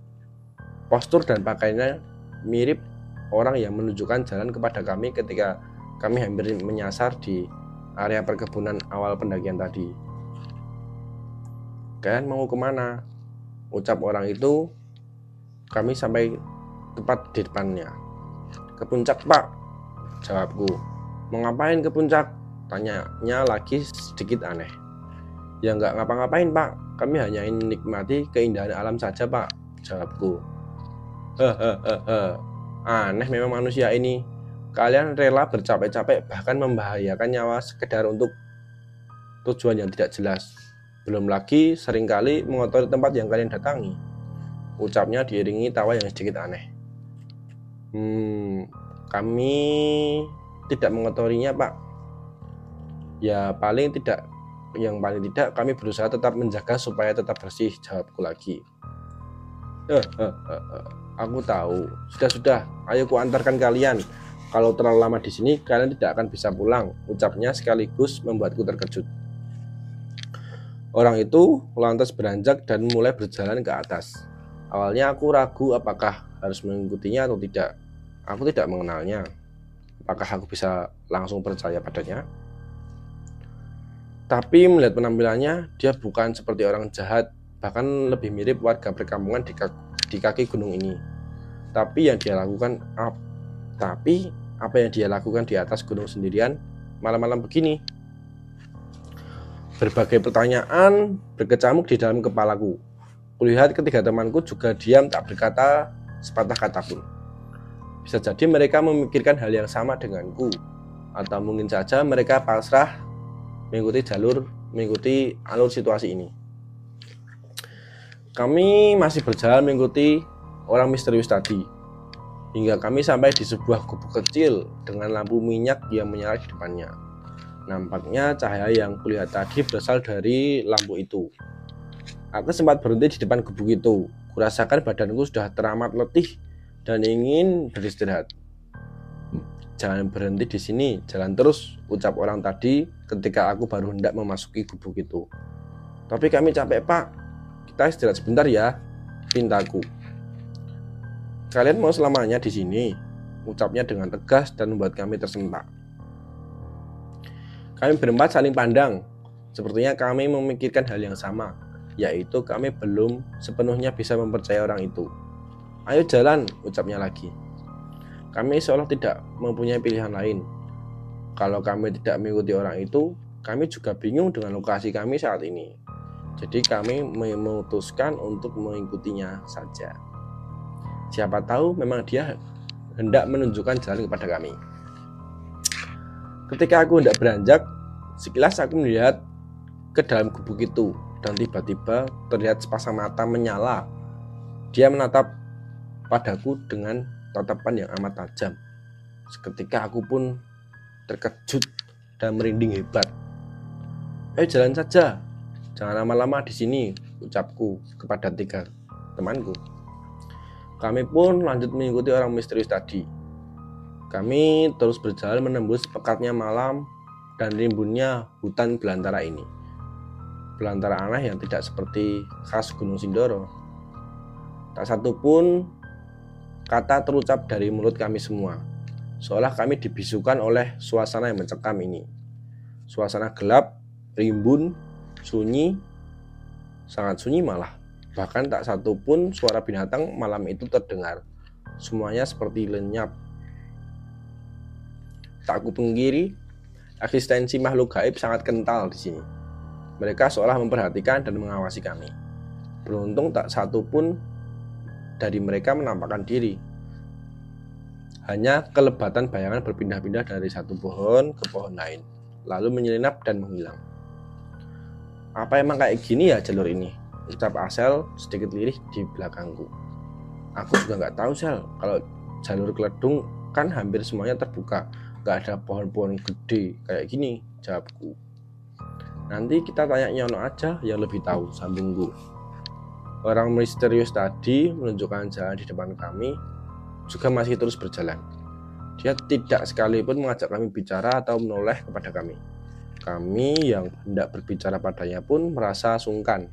Postur dan pakaiannya mirip orang yang menunjukkan jalan kepada kami ketika kami hampir menyasar di area perkebunan awal pendakian tadi. Kalian mau kemana? Ucap orang itu. Kami sampai tepat di depannya. Ke puncak, Pak, jawabku. Mau ngapain ke puncak? Tanyanya lagi sedikit aneh. Ya nggak ngapa-ngapain, Pak. Kami hanya ingin menikmati keindahan alam saja, Pak, jawabku. Aneh memang manusia ini. Kalian rela bercapek-capek bahkan membahayakan nyawa sekedar untuk tujuan yang tidak jelas. Belum lagi seringkali mengotori tempat yang kalian datangi. Ucapnya diiringi tawa yang sedikit aneh. Kami tidak mengotorinya, Pak. Ya paling tidak, yang paling tidak kami berusaha tetap menjaga supaya tetap bersih, jawabku lagi. Aku tahu. Sudah, ayo ku antarkan kalian. Kalau terlalu lama di sini, kalian tidak akan bisa pulang, ucapnya sekaligus membuatku terkejut. Orang itu lantas beranjak dan mulai berjalan ke atas. Awalnya aku ragu apakah harus mengikutinya atau tidak. Aku tidak mengenalnya. Apakah aku bisa langsung percaya padanya? Tapi melihat penampilannya, dia bukan seperti orang jahat, bahkan lebih mirip warga perkampungan di kaki gunung ini. Tapi apa yang dia lakukan di atas gunung sendirian malam-malam begini? Berbagai pertanyaan berkecamuk di dalam kepalaku. Kulihat ketiga temanku juga diam, tak berkata sepatah kata pun. Bisa jadi mereka memikirkan hal yang sama denganku, atau mungkin saja mereka pasrah mengikuti alur situasi ini. Kami masih berjalan mengikuti orang misterius tadi, hingga kami sampai di sebuah gubuk kecil dengan lampu minyak yang menyala di depannya. Nampaknya cahaya yang kulihat tadi berasal dari lampu itu. Aku sempat berhenti di depan gubuk itu. Kurasakan badanku sudah teramat letih dan ingin beristirahat. Jangan berhenti di sini, jalan terus, ucap orang tadi ketika aku baru hendak memasuki gubuk itu. Tapi kami capek, Pak. Kita istirahat sebentar ya, pintaku. Kalian mau selamanya di sini, ucapnya dengan tegas dan membuat kami tersentak. Kami berempat saling pandang. Sepertinya kami memikirkan hal yang sama, yaitu kami belum sepenuhnya bisa mempercayai orang itu. Ayo jalan, ucapnya lagi. Kami seolah tidak mempunyai pilihan lain. Kalau kami tidak mengikuti orang itu, kami juga bingung dengan lokasi kami saat ini. Jadi kami memutuskan untuk mengikutinya saja. Siapa tahu memang dia hendak menunjukkan jalan kepada kami. Ketika aku hendak beranjak, sekilas aku melihat ke dalam gubuk itu, dan tiba-tiba terlihat sepasang mata menyala. Dia menatap padaku dengan tatapan yang amat tajam. Seketika aku pun terkejut dan merinding hebat. Jalan saja, jangan lama-lama di sini, ucapku kepada tiga temanku. Kami pun lanjut mengikuti orang misterius tadi. Kami terus berjalan menembus pekatnya malam dan rimbunnya hutan belantara ini. Belantara aneh yang tidak seperti khas Gunung Sindoro. Tak satu pun kata terucap dari mulut kami semua, seolah kami dibisukan oleh suasana yang mencekam ini. Suasana gelap, rimbun, sunyi, sangat sunyi malah. Bahkan tak satu pun suara binatang malam itu terdengar. Semuanya seperti lenyap. Tak kupungkiri, eksistensi makhluk gaib sangat kental di sini. Mereka seolah memperhatikan dan mengawasi kami. Beruntung tak satu pun dari mereka menampakkan diri. Hanya kelebatan bayangan berpindah-pindah dari satu pohon ke pohon lain, lalu menyelinap dan menghilang. Apa emang kayak gini ya jalur ini? Ucap Asel sedikit lirih di belakangku. Aku juga nggak tahu, Sel. Kalau jalur Keledung kan hampir semuanya terbuka, nggak ada pohon-pohon gede kayak gini, jawabku. Nanti kita tanya Nyono aja yang lebih tahu, sambungku. Orang misterius tadi menunjukkan jalan di depan kami, juga masih terus berjalan. Dia tidak sekalipun mengajak kami bicara atau menoleh kepada kami. Kami yang hendak berbicara padanya pun merasa sungkan.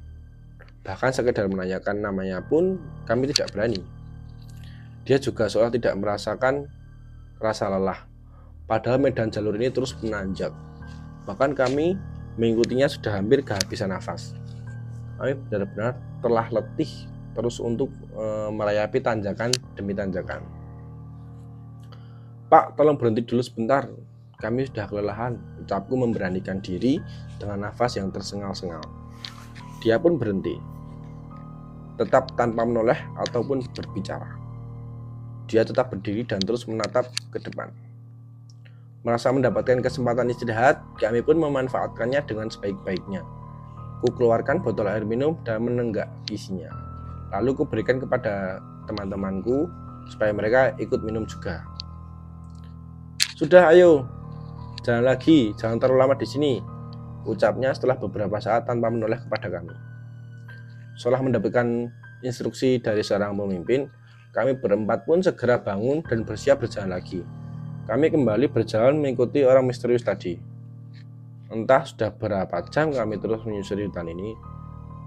Bahkan sekedar menanyakan namanya pun kami tidak berani. Dia juga seolah tidak merasakan rasa lelah. Padahal medan jalur ini terus menanjak. Bahkan kami mengikutinya sudah hampir kehabisan nafas. Kami benar-benar telah letih terus untuk merayapi tanjakan demi tanjakan. Pak, tolong berhenti dulu sebentar. Kami sudah kelelahan, ucapku memberanikan diri dengan nafas yang tersengal-sengal. Dia pun berhenti, tetap tanpa menoleh ataupun berbicara. Dia tetap berdiri dan terus menatap ke depan. Merasa mendapatkan kesempatan istirahat, kami pun memanfaatkannya dengan sebaik-baiknya. Ku keluarkan botol air minum dan menenggak isinya. Lalu ku berikan kepada teman-temanku supaya mereka ikut minum juga. Sudah, ayo, jalan lagi, jangan terlalu lama di sini, ucapnya setelah beberapa saat tanpa menoleh kepada kami. Setelah mendapatkan instruksi dari seorang pemimpin, kami berempat pun segera bangun dan bersiap berjalan lagi. Kami kembali berjalan mengikuti orang misterius tadi. Entah sudah berapa jam kami terus menyusuri hutan ini,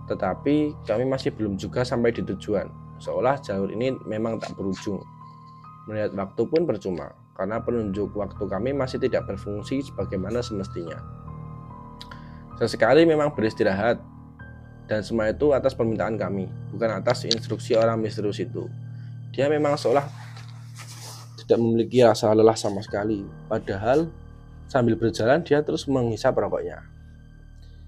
tetapi kami masih belum juga sampai di tujuan, seolah jalur ini memang tak berujung. Melihat waktu pun percuma, karena penunjuk waktu kami masih tidak berfungsi sebagaimana semestinya. Sesekali memang beristirahat, dan semua itu atas permintaan kami, bukan atas instruksi orang misterius itu. Dia memang seolah tidak memiliki rasa lelah sama sekali, padahal sambil berjalan dia terus menghisap rokoknya.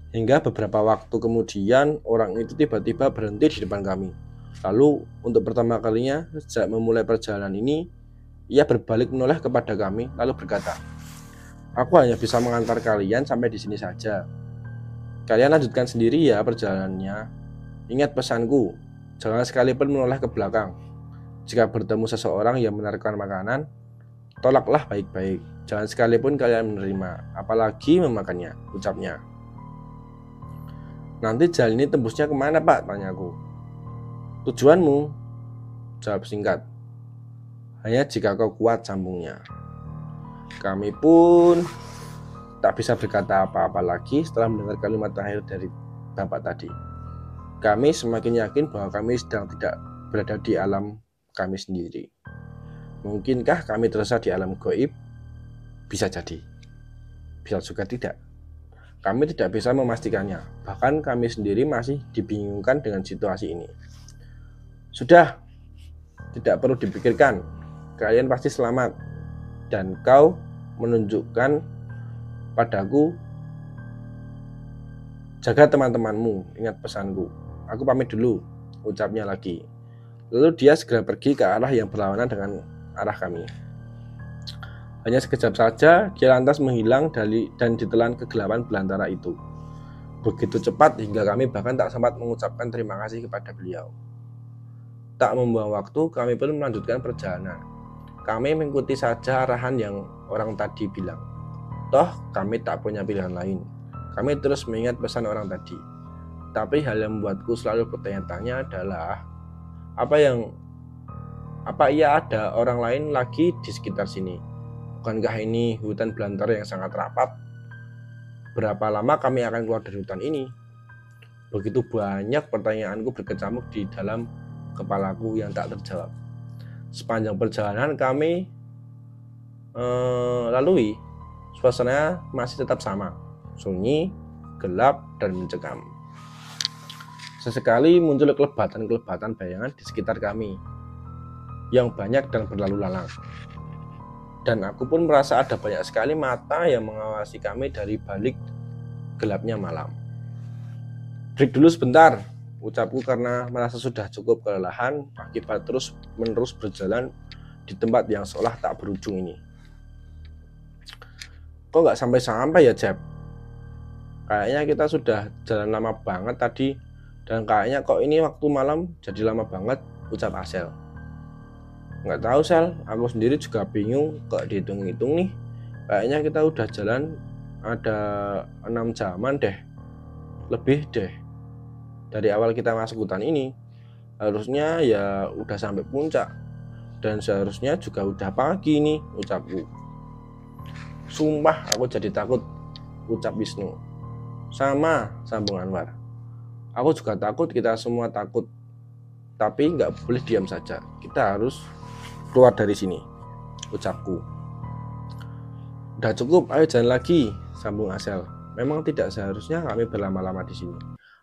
Hingga beberapa waktu kemudian orang itu tiba-tiba berhenti di depan kami. Lalu untuk pertama kalinya sejak memulai perjalanan ini, ia berbalik menoleh kepada kami lalu berkata, "Aku hanya bisa mengantar kalian sampai di sini saja. Kalian lanjutkan sendiri ya perjalanannya. Ingat pesanku, jangan sekalipun menoleh ke belakang. Jika bertemu seseorang yang menawarkan makanan, tolaklah baik-baik. Jangan sekalipun kalian menerima, apalagi memakannya," ucapnya. "Nanti jalan ini tembusnya kemana, Pak?" tanyaku. "Tujuanmu?" jawab singkat. "Hanya jika kau kuat," sambungnya. Kami pun tak bisa berkata apa-apa lagi setelah mendengar kalimat terakhir dari bapak tadi. Kami semakin yakin bahwa kami sedang tidak berada di alam kami sendiri. Mungkinkah kami tersesat di alam gaib? Bisa jadi, bisa juga tidak. Kami tidak bisa memastikannya. Bahkan kami sendiri masih dibingungkan dengan situasi ini. Sudah, tidak perlu dipikirkan. Kalian pasti selamat. Dan kau menunjukkan padaku, jaga teman-temanmu, ingat pesanku. Aku pamit dulu, ucapnya lagi. Lalu dia segera pergi ke arah yang berlawanan dengan arah kami. Hanya sekejap saja, dia lantas menghilang dan ditelan kegelapan belantara itu. Begitu cepat hingga kami bahkan tak sempat mengucapkan terima kasih kepada beliau. Tak membuang waktu, kami pun melanjutkan perjalanan. Kami mengikuti saja arahan yang orang tadi bilang. Toh, kami tak punya pilihan lain. Kami terus mengingat pesan orang tadi. Tapi hal yang membuatku selalu bertanya-tanya adalah, apa ia ada orang lain lagi di sekitar sini? Bukankah ini hutan belantara yang sangat rapat? Berapa lama kami akan keluar dari hutan ini? Begitu banyak pertanyaanku berkecamuk di dalam kepalaku yang tak terjawab. Sepanjang perjalanan kami lalui, suasana masih tetap sama, sunyi, gelap, dan mencekam. Sesekali muncul kelebatan-kelebatan bayangan di sekitar kami yang banyak dan berlalu lalang. Dan aku pun merasa ada banyak sekali mata yang mengawasi kami dari balik gelapnya malam. "Break dulu sebentar," ucapku karena merasa sudah cukup kelelahan akibat terus-menerus berjalan di tempat yang seolah tak berujung ini. "Kok nggak sampai-sampai ya, Jeb? Kayaknya kita sudah jalan lama banget tadi, dan kayaknya kok ini waktu malam jadi lama banget," ucap Asel. "Nggak tahu, Sel, aku sendiri juga bingung, kok dihitung-hitung nih. Kayaknya kita udah jalan ada 6 jaman deh, lebih deh. Dari awal kita masuk hutan ini, harusnya ya udah sampai puncak, dan seharusnya juga udah pagi nih," ucapku. "Sumpah aku jadi takut," ucap Wisnu. "Sama," sambung Anwar. "Aku juga takut, kita semua takut. Tapi nggak boleh diam saja, kita harus keluar dari sini," ucapku. "Udah cukup, ayo jalan lagi," sambung Asel. "Memang tidak seharusnya kami berlama-lama di sini.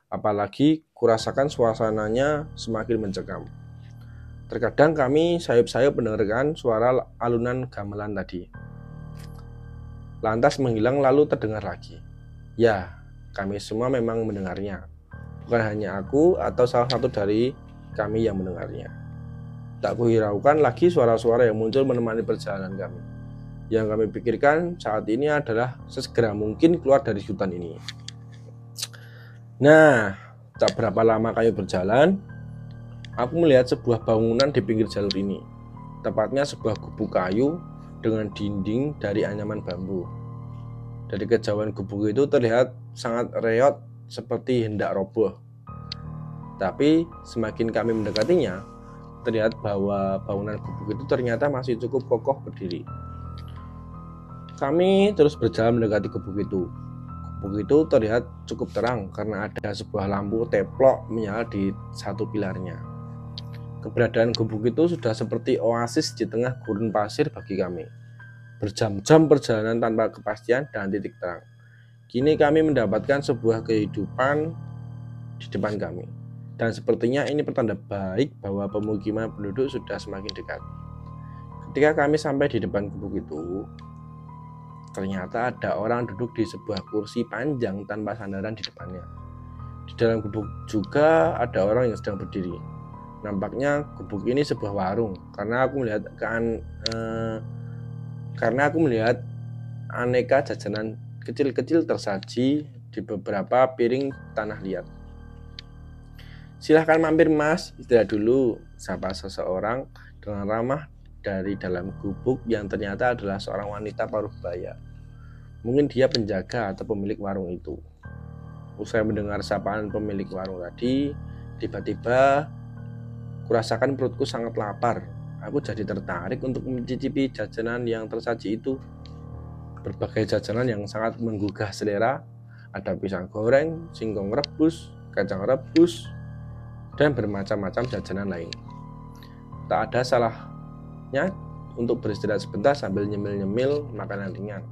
Apalagi kurasakan suasananya semakin mencekam. Terkadang kami sayup-sayup mendengarkan suara alunan gamelan tadi. Lantas menghilang lalu terdengar lagi. Ya, kami semua memang mendengarnya. Bukan hanya aku atau salah satu dari kami yang mendengarnya. Tak kuhiraukan lagi suara-suara yang muncul menemani perjalanan kami. Yang kami pikirkan saat ini adalah sesegera mungkin keluar dari hutan ini. Nah, tak berapa lama kami berjalan, aku melihat sebuah bangunan di pinggir jalur ini. Tepatnya sebuah gubuk kayu dengan dinding dari anyaman bambu. Dari kejauhan gubuk itu terlihat sangat reot seperti hendak roboh. Tapi semakin kami mendekatinya, terlihat bahwa bangunan gubuk itu ternyata masih cukup kokoh berdiri. Kami terus berjalan mendekati gubuk itu. Gubuk itu terlihat cukup terang karena ada sebuah lampu teplok menyala di satu pilarnya. Keberadaan gubuk itu sudah seperti oasis di tengah gurun pasir bagi kami. Berjam-jam perjalanan tanpa kepastian dan titik terang. Kini kami mendapatkan sebuah kehidupan di depan kami. Dan sepertinya ini pertanda baik bahwa pemukiman penduduk sudah semakin dekat. Ketika kami sampai di depan gubuk itu, ternyata ada orang duduk di sebuah kursi panjang tanpa sandaran di depannya. Di dalam gubuk juga ada orang yang sedang berdiri. Nampaknya gubuk ini sebuah warung karena aku melihat aneka jajanan kecil-kecil tersaji di beberapa piring tanah liat. "Silahkan mampir mas, istirahat dulu," sapa seseorang dengan ramah dari dalam gubuk yang ternyata adalah seorang wanita paruh baya. Mungkin dia penjaga atau pemilik warung itu. Usai mendengar sapaan pemilik warung tadi, tiba-tiba kurasakan perutku sangat lapar. Aku jadi tertarik untuk mencicipi jajanan yang tersaji itu. Berbagai jajanan yang sangat menggugah selera. Ada pisang goreng, singkong rebus, kacang rebus, dan bermacam-macam jajanan lain. Tak ada salahnya untuk beristirahat sebentar sambil nyemil-nyemil makanan ringan.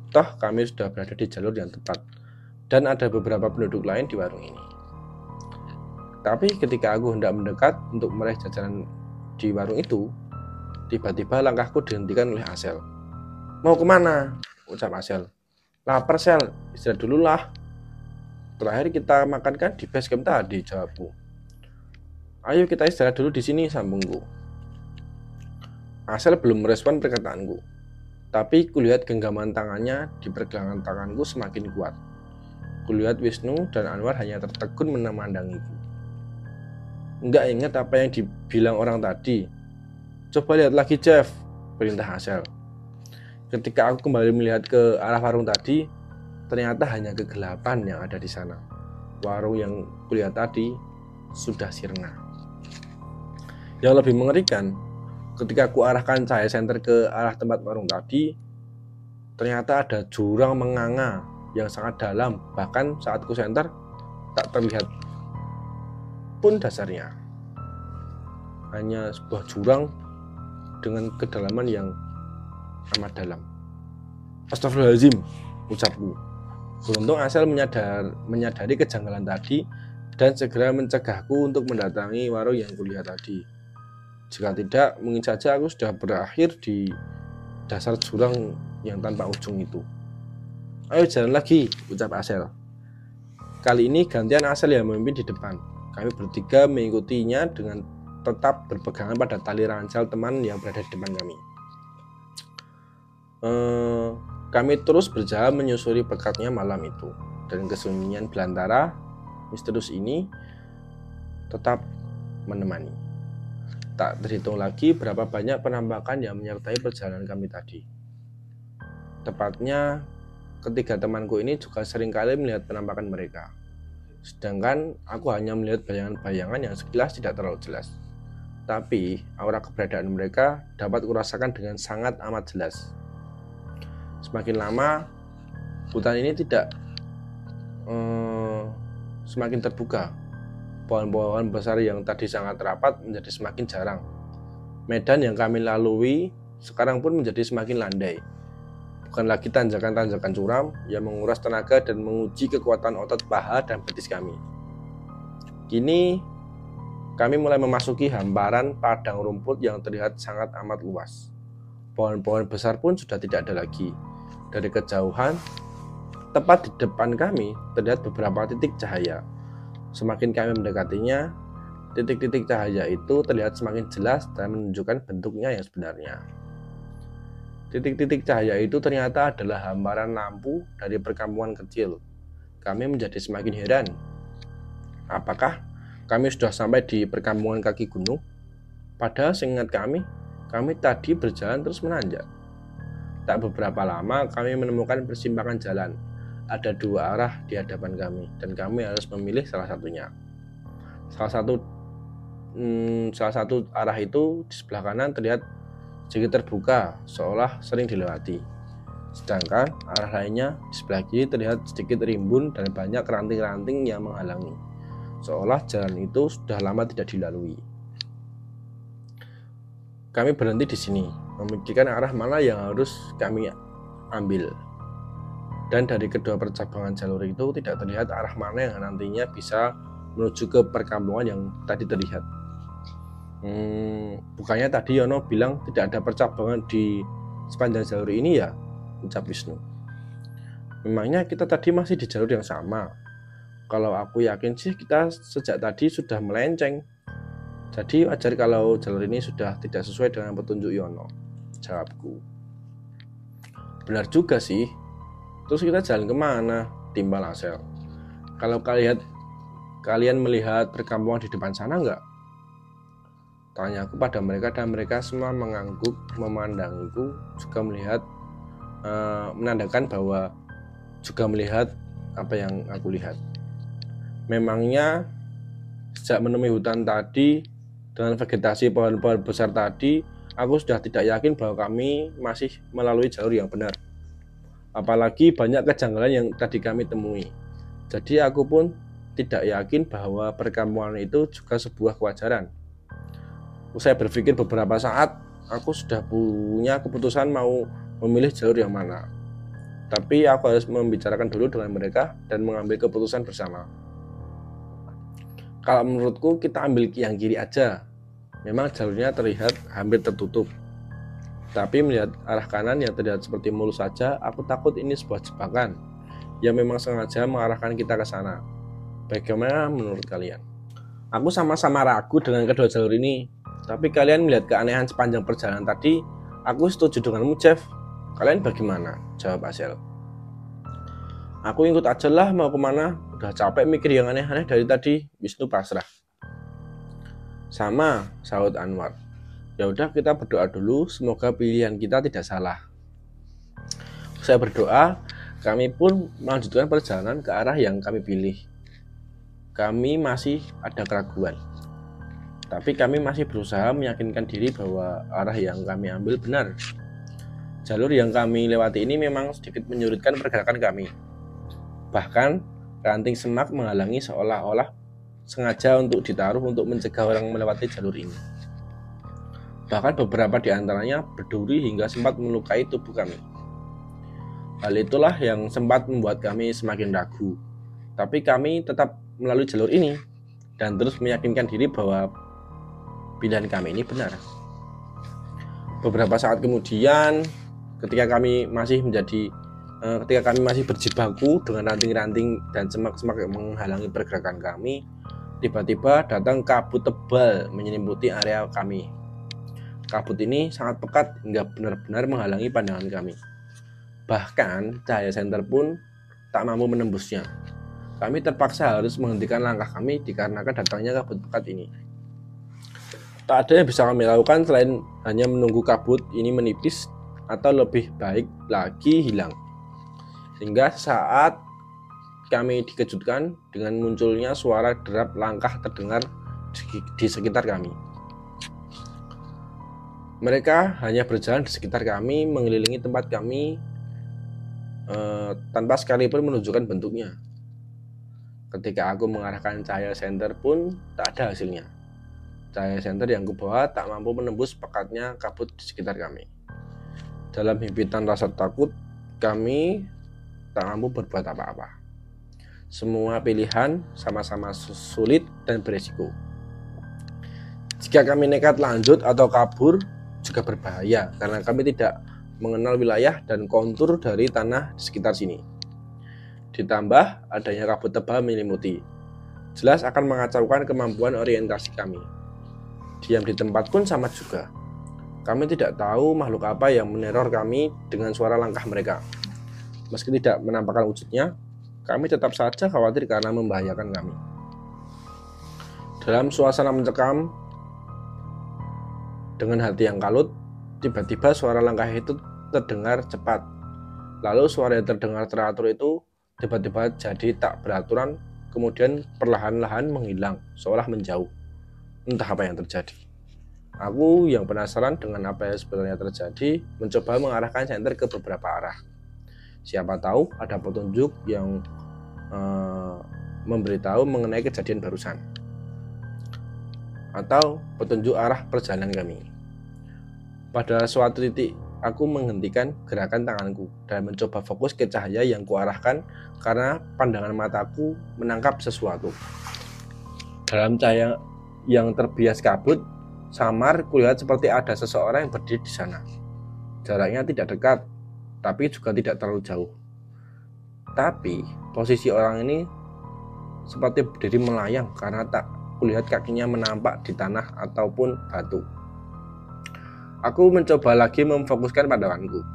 Toh kami sudah berada di jalur yang tepat, dan ada beberapa penduduk lain di warung ini. Tapi ketika aku hendak mendekat untuk meraih jajanan di warung itu, tiba-tiba langkahku dihentikan oleh Asel. "Mau kemana?" ucap Asel. "Lapar Sel, istirahat dulu lah. Terakhir kita makan kan di base camp tadi," jawabku. "Ayo kita istirahat dulu di sini," sambungku. Asel belum merespon perkataanku, tapi kulihat genggaman tangannya di pergelangan tanganku semakin kuat. Kulihat Wisnu dan Anwar hanya tertegun memandangiku. "Enggak ingat apa yang dibilang orang tadi. Coba lihat lagi, Jeff," perintah Asel. Ketika aku kembali melihat ke arah warung tadi, ternyata hanya kegelapan yang ada di sana. Warung yang kulihat tadi sudah sirna. Yang lebih mengerikan, ketika aku arahkan cahaya senter ke arah tempat warung tadi, ternyata ada jurang menganga yang sangat dalam. Bahkan saat ku senter, tak terlihat pun dasarnya. Hanya sebuah jurang dengan kedalaman yang amat dalam. "Astagfirullahaladzim," ucapku. Beruntung Asel menyadari kejanggalan tadi dan segera mencegahku untuk mendatangi warung yang kulihat tadi. Jika tidak, mungkin saja aku sudah berakhir di dasar jurang yang tanpa ujung itu. "Ayo jalan lagi," ucap Asel. Kali ini gantian Asel yang memimpin di depan. Kami bertiga mengikutinya dengan tetap berpegangan pada tali ransel teman yang berada di depan kami. Kami terus berjalan menyusuri pekatnya malam itu, dan kesunyian belantara misterius ini tetap menemani. Tak terhitung lagi berapa banyak penampakan yang menyertai perjalanan kami tadi. Tepatnya, ketiga temanku ini juga seringkali melihat penampakan mereka. Sedangkan aku hanya melihat bayangan-bayangan yang sekilas tidak terlalu jelas. Tapi aura keberadaan mereka dapat kurasakan dengan sangat amat jelas. Semakin lama, hutan ini semakin terbuka. Pohon-pohon besar yang tadi sangat rapat menjadi semakin jarang. Medan yang kami lalui sekarang pun menjadi semakin landai. Bukan lagi tanjakan-tanjakan curam yang menguras tenaga dan menguji kekuatan otot paha dan betis kami. Kini kami mulai memasuki hamparan padang rumput yang terlihat sangat amat luas. Pohon-pohon besar pun sudah tidak ada lagi. Dari kejauhan, tepat di depan kami terlihat beberapa titik cahaya. Semakin kami mendekatinya, titik-titik cahaya itu terlihat semakin jelas dan menunjukkan bentuknya yang sebenarnya. Titik-titik cahaya itu ternyata adalah hamparan lampu dari perkampungan kecil. Kami menjadi semakin heran. Apakah kami sudah sampai di perkampungan kaki gunung? Padahal seingat kami tadi berjalan terus menanjak. Tak beberapa lama kami menemukan persimpangan jalan. Ada 2 arah di hadapan kami dan kami harus memilih salah satunya. Salah satu arah itu di sebelah kanan terlihat sedikit terbuka, seolah sering dilewati. Sedangkan arah lainnya di sebelah kiri terlihat sedikit rimbun dan banyak ranting-ranting yang menghalangi, seolah jalan itu sudah lama tidak dilalui. Kami berhenti di sini, memikirkan arah mana yang harus kami ambil. Dan dari kedua percabangan jalur itu tidak terlihat arah mana yang nantinya bisa menuju ke perkampungan yang tadi terlihat. Bukannya tadi Yono bilang tidak ada percabangan di sepanjang jalur ini ya? Ucap Wisnu. Memangnya kita tadi masih di jalur yang sama? Kalau aku yakin sih kita sejak tadi sudah melenceng. Jadi wajar kalau jalur ini sudah tidak sesuai dengan petunjuk Yono, jawabku. Benar juga sih. Terus kita jalan kemana? Timbal Asel. Kalau kalian melihat perkampungan di depan sana enggak? Tanyaku pada mereka dan mereka semua mengangguk memandangiku, juga menandakan bahwa juga melihat apa yang aku lihat. Memangnya sejak menemui hutan tadi dengan vegetasi pohon-pohon besar tadi, aku sudah tidak yakin bahwa kami masih melalui jalur yang benar. Apalagi banyak kejanggalan yang tadi kami temui. Jadi aku pun tidak yakin bahwa perkampungan itu juga sebuah kewajaran. Usai berpikir beberapa saat, aku sudah punya keputusan mau memilih jalur yang mana. Tapi aku harus membicarakan dulu dengan mereka dan mengambil keputusan bersama. Kalau menurutku kita ambil yang kiri aja. Memang jalurnya terlihat hampir tertutup. Tapi melihat arah kanan yang terlihat seperti mulus saja, aku takut ini sebuah jebakan yang memang sengaja mengarahkan kita ke sana. Bagaimana menurut kalian? Aku sama-sama ragu dengan kedua jalur ini. Tapi kalian melihat keanehan sepanjang perjalanan tadi, aku setuju denganmu, Jeff. Kalian bagaimana? Jawab Asel. Aku ikut aja lah, mau kemana? Udah capek mikir yang aneh-aneh dari tadi. Wisnu pasrah. Sama, sahut Anwar. Ya udah kita berdoa dulu, semoga pilihan kita tidak salah. Saya berdoa, kami pun melanjutkan perjalanan ke arah yang kami pilih. Kami masih ada keraguan. Tapi kami masih berusaha meyakinkan diri bahwa arah yang kami ambil benar. Jalur yang kami lewati ini memang sedikit menyurutkan pergerakan kami. Bahkan ranting semak menghalangi seolah-olah sengaja untuk ditaruh untuk mencegah orang melewati jalur ini. Bahkan beberapa di antaranya berduri hingga sempat melukai tubuh kami. Hal itulah yang sempat membuat kami semakin ragu. Tapi kami tetap melalui jalur ini dan terus meyakinkan diri bahwa pilihan kami ini benar. Beberapa saat kemudian, ketika kami masih berjibaku dengan ranting-ranting dan semak-semak yang menghalangi pergerakan kami, tiba-tiba datang kabut tebal menyelimuti area kami. Kabut ini sangat pekat hingga benar-benar menghalangi pandangan kami. Bahkan cahaya senter pun tak mampu menembusnya. Kami terpaksa harus menghentikan langkah kami dikarenakan datangnya kabut pekat ini. Tak ada yang bisa kami lakukan selain hanya menunggu kabut ini menipis atau lebih baik lagi hilang. Hingga saat kami dikejutkan dengan munculnya suara derap langkah terdengar di sekitar kami. Mereka hanya berjalan di sekitar kami, mengelilingi tempat kami tanpa sekalipun menunjukkan bentuknya. Ketika aku mengarahkan cahaya senter pun tak ada hasilnya. Cahaya senter yang kubawa tak mampu menembus pekatnya kabut di sekitar kami. Dalam himpitan rasa takut, kami tak mampu berbuat apa-apa. Semua pilihan sama-sama sulit dan beresiko. Jika kami nekat lanjut atau kabur, juga berbahaya karena kami tidak mengenal wilayah dan kontur dari tanah di sekitar sini. Ditambah adanya kabut tebal menyelimuti, jelas akan mengacaukan kemampuan orientasi kami. Diam di tempat pun sama juga. Kami tidak tahu makhluk apa yang meneror kami dengan suara langkah mereka. Meski tidak menampakkan wujudnya, kami tetap saja khawatir karena membahayakan kami. Dalam suasana mencekam, dengan hati yang kalut, tiba-tiba suara langkah itu terdengar cepat. Lalu suara yang terdengar teratur itu tiba-tiba jadi tak beraturan, kemudian perlahan-lahan menghilang, seolah menjauh. Entah apa yang terjadi. Aku yang penasaran dengan apa yang sebenarnya terjadi, mencoba mengarahkan senter ke beberapa arah. Siapa tahu ada petunjuk yang memberitahu mengenai kejadian barusan, atau petunjuk arah perjalanan kami. Pada suatu titik, aku menghentikan gerakan tanganku dan mencoba fokus ke cahaya yang kuarahkan karena pandangan mataku menangkap sesuatu. Dalam cahaya yang terbias kabut, samar kulihat seperti ada seseorang yang berdiri di sana. Jaraknya tidak dekat, tapi juga tidak terlalu jauh. Tapi posisi orang ini seperti berdiri melayang karena tak kulihat kakinya menampak di tanah ataupun batu. Aku mencoba lagi memfokuskan pandanganku,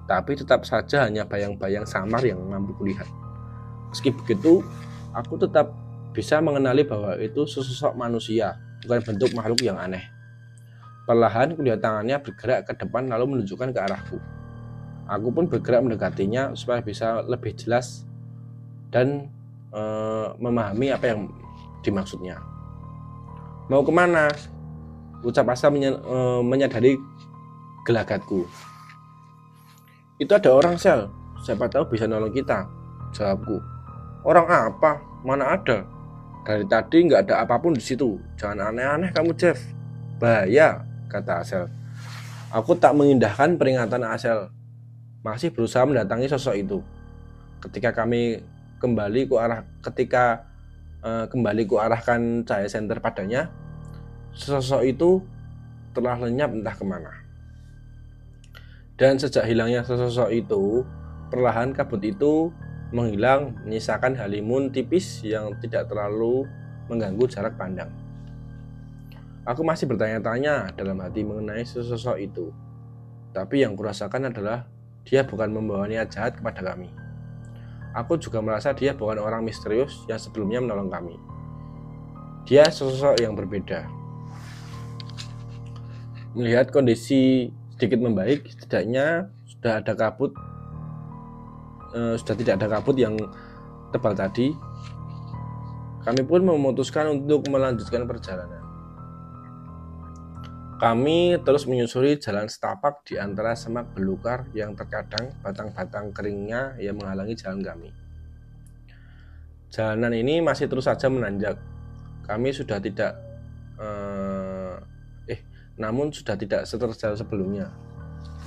tapi tetap saja hanya bayang-bayang samar yang mampu kulihat. Meski begitu, aku tetap bisa mengenali bahwa itu sesosok manusia, bukan bentuk makhluk yang aneh. Perlahan kulihat tangannya bergerak ke depan lalu menunjukkan ke arahku. Aku pun bergerak mendekatinya supaya bisa lebih jelas dan memahami apa yang dimaksudnya. Mau kemana? Ucap Asa menyadari gelagatku. Itu ada orang, Sel. Siapa tahu bisa nolong kita, jawabku. Orang apa? Mana ada? Dari tadi nggak ada apapun di situ. Jangan aneh-aneh kamu, Jeff. Bahaya, kata Asel. Aku tak mengindahkan peringatan Asel. Masih berusaha mendatangi sosok itu. Ketika kembali kuarahkan cahaya senter padanya, sosok itu telah lenyap entah kemana. Dan sejak hilangnya sosok itu, perlahan kabut itu menghilang, menyisakan halimun tipis yang tidak terlalu mengganggu jarak pandang. Aku masih bertanya-tanya dalam hati mengenai sosok itu. Tapi yang kurasakan adalah dia bukan membawa niat jahat kepada kami. Aku juga merasa dia bukan orang misterius yang sebelumnya menolong kami. Dia sosok yang berbeda. Melihat kondisi sedikit membaik, setidaknya sudah tidak ada kabut yang tebal tadi. Kami pun memutuskan untuk melanjutkan perjalanan. Kami terus menyusuri jalan setapak di antara semak belukar yang terkadang batang-batang keringnya yang menghalangi jalan kami. Jalanan ini masih terus saja menanjak. Kami sudah tidak namun sudah tidak seterjal sebelumnya.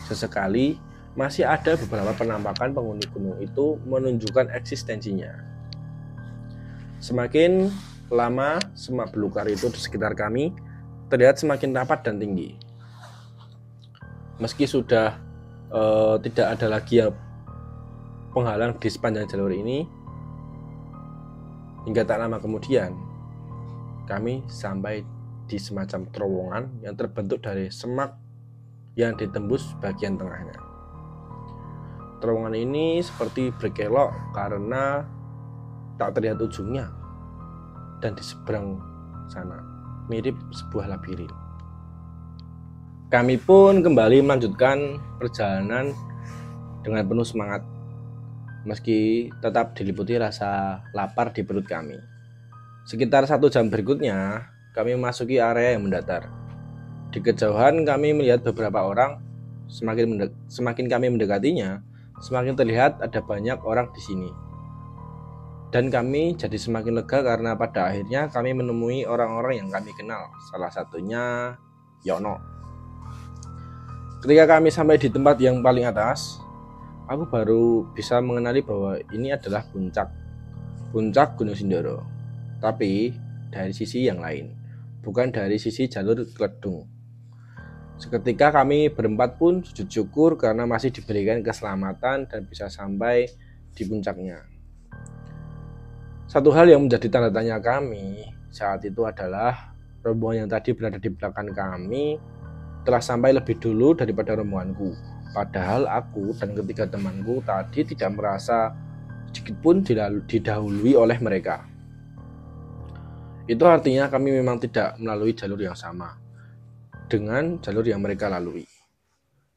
Sesekali masih ada beberapa penampakan penghuni gunung itu menunjukkan eksistensinya. Semakin lama semak belukar itu di sekitar kami terlihat semakin rapat dan tinggi. Meski sudah tidak ada lagi penghalang di sepanjang jalur ini, hingga tak lama kemudian kami sampai di semacam terowongan yang terbentuk dari semak yang ditembus bagian tengahnya. Terowongan ini seperti berkelok karena tak terlihat ujungnya, dan di seberang sana mirip sebuah labirin. Kami pun kembali melanjutkan perjalanan dengan penuh semangat, meski tetap diliputi rasa lapar di perut kami. Sekitar 1 jam berikutnya, kami memasuki area yang mendatar. Di kejauhan kami melihat beberapa orang. Semakin kami mendekatinya, semakin terlihat ada banyak orang di sini. Dan kami jadi semakin lega karena pada akhirnya kami menemui orang-orang yang kami kenal. Salah satunya Yono. Ketika kami sampai di tempat yang paling atas, aku baru bisa mengenali bahwa ini adalah puncak Gunung Sindoro. Tapi dari sisi yang lain, bukan dari sisi jalur Kledung. Seketika kami berempat pun sujud syukur karena masih diberikan keselamatan dan bisa sampai di puncaknya. Satu hal yang menjadi tanda tanya kami saat itu adalah rombongan yang tadi berada di belakang kami telah sampai lebih dulu daripada rombonganku. Padahal aku dan ketiga temanku tadi tidak merasa sedikitpun didahului oleh mereka. Itu artinya kami memang tidak melalui jalur yang sama dengan jalur yang mereka lalui.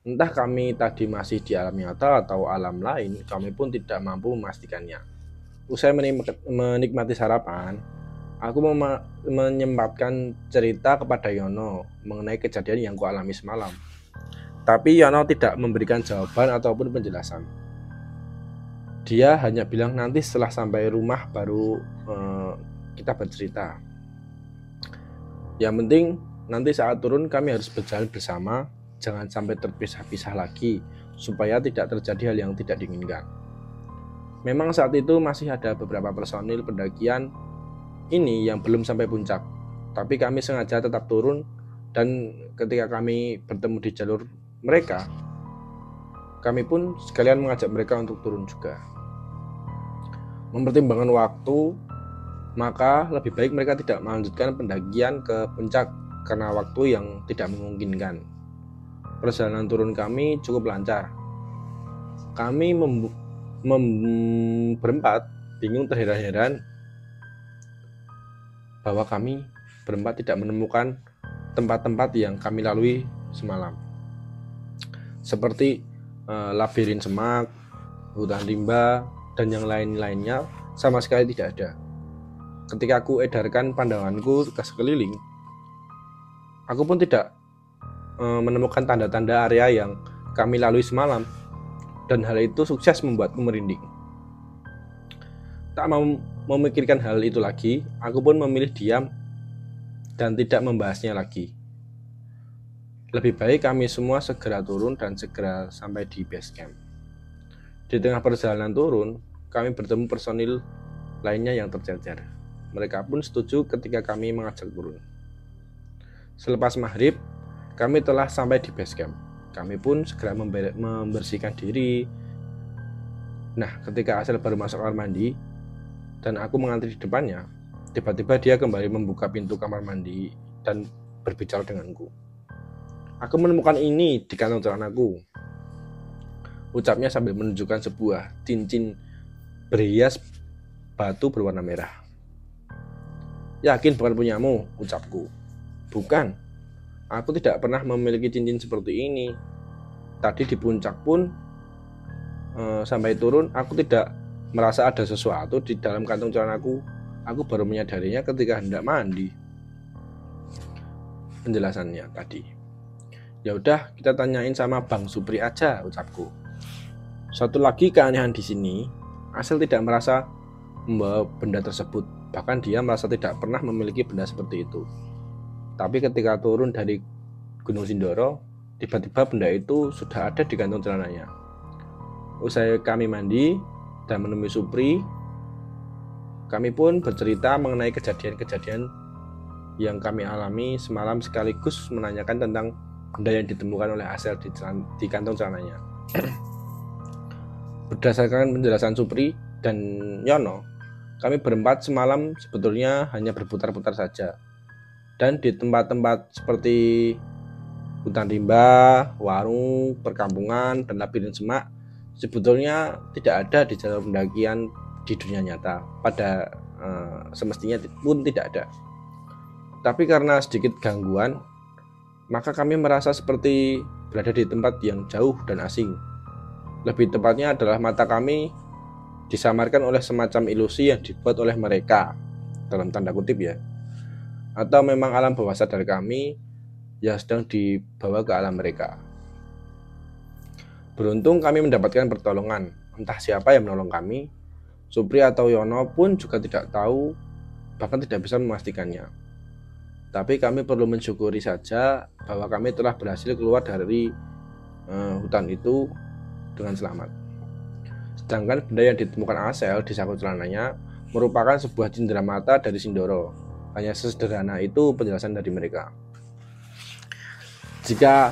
Entah kami tadi masih di alam nyata atau alam lain, kami pun tidak mampu memastikannya. Usai menikmati sarapan, aku menyempatkan cerita kepada Yono mengenai kejadian yang kualami semalam. Tapi Yono tidak memberikan jawaban ataupun penjelasan. Dia hanya bilang nanti setelah sampai rumah baru kita bercerita. Yang penting nanti saat turun kami harus berjalan bersama, jangan sampai terpisah-pisah lagi supaya tidak terjadi hal yang tidak diinginkan. Memang saat itu masih ada beberapa personil pendakian ini yang belum sampai puncak, tapi kami sengaja tetap turun, dan ketika kami bertemu di jalur mereka, kami pun sekalian mengajak mereka untuk turun juga. Mempertimbangkan waktu, maka lebih baik mereka tidak melanjutkan pendakian ke puncak karena waktu yang tidak memungkinkan. Perjalanan turun kami cukup lancar. Kami berempat bingung terheran-heran bahwa kami berempat tidak menemukan tempat-tempat yang kami lalui semalam, seperti labirin semak, hutan rimba, dan yang lain-lainnya sama sekali tidak ada. Ketika aku edarkan pandanganku ke sekeliling, aku pun tidak menemukan tanda-tanda area yang kami lalui semalam, dan hal itu sukses membuatku merinding. Tak mau memikirkan hal itu lagi, aku pun memilih diam dan tidak membahasnya lagi. Lebih baik kami semua segera turun dan segera sampai di base camp. Di tengah perjalanan turun, kami bertemu personil lainnya yang tercecer. Mereka pun setuju ketika kami mengajak turun. Selepas maghrib, kami telah sampai di base camp. Kami pun segera membersihkan diri. Nah, ketika Asel baru masuk kamar mandi dan aku mengantri di depannya, tiba-tiba dia kembali membuka pintu kamar mandi dan berbicara denganku. Aku menemukan ini di kantong celanaku, ucapnya sambil menunjukkan sebuah cincin berhias batu berwarna merah. Yakin bukan punyamu, ucapku. Bukan, aku tidak pernah memiliki cincin seperti ini. Tadi di puncak pun sampai turun, aku tidak merasa ada sesuatu di dalam kantong celanaku. Aku baru menyadarinya ketika hendak mandi. Penjelasannya tadi. Ya udah, kita tanyain sama Bang Supri aja, ucapku. Satu lagi keanehan di sini, Asel tidak merasa membawa benda tersebut. Bahkan dia merasa tidak pernah memiliki benda seperti itu. Tapi ketika turun dari Gunung Sindoro, tiba-tiba benda itu sudah ada di kantong celananya. Usai kami mandi dan menemui Supri, kami pun bercerita mengenai kejadian-kejadian yang kami alami semalam sekaligus menanyakan tentang benda yang ditemukan oleh Asel di kantong celananya. Berdasarkan penjelasan Supri dan Yono, kami berempat semalam sebetulnya hanya berputar-putar saja. Dan di tempat-tempat seperti hutan rimba, warung, perkampungan, dan labirin semak sebetulnya tidak ada di jalur pendakian di dunia nyata. Pada semestinya pun tidak ada. Tapi karena sedikit gangguan, maka kami merasa seperti berada di tempat yang jauh dan asing. Lebih tepatnya adalah mata kami disamarkan oleh semacam ilusi yang dibuat oleh mereka, dalam tanda kutip ya. Atau memang alam bawah sadar kami yang sedang dibawa ke alam mereka. Beruntung kami mendapatkan pertolongan, entah siapa yang menolong kami. Supri atau Yono pun juga tidak tahu, bahkan tidak bisa memastikannya. Tapi kami perlu mensyukuri saja bahwa kami telah berhasil keluar dari hutan itu dengan selamat. Sedangkan benda yang ditemukan Asel di saku celananya merupakan sebuah cindera mata dari Sindoro. Hanya sesederhana itu penjelasan dari mereka. Jika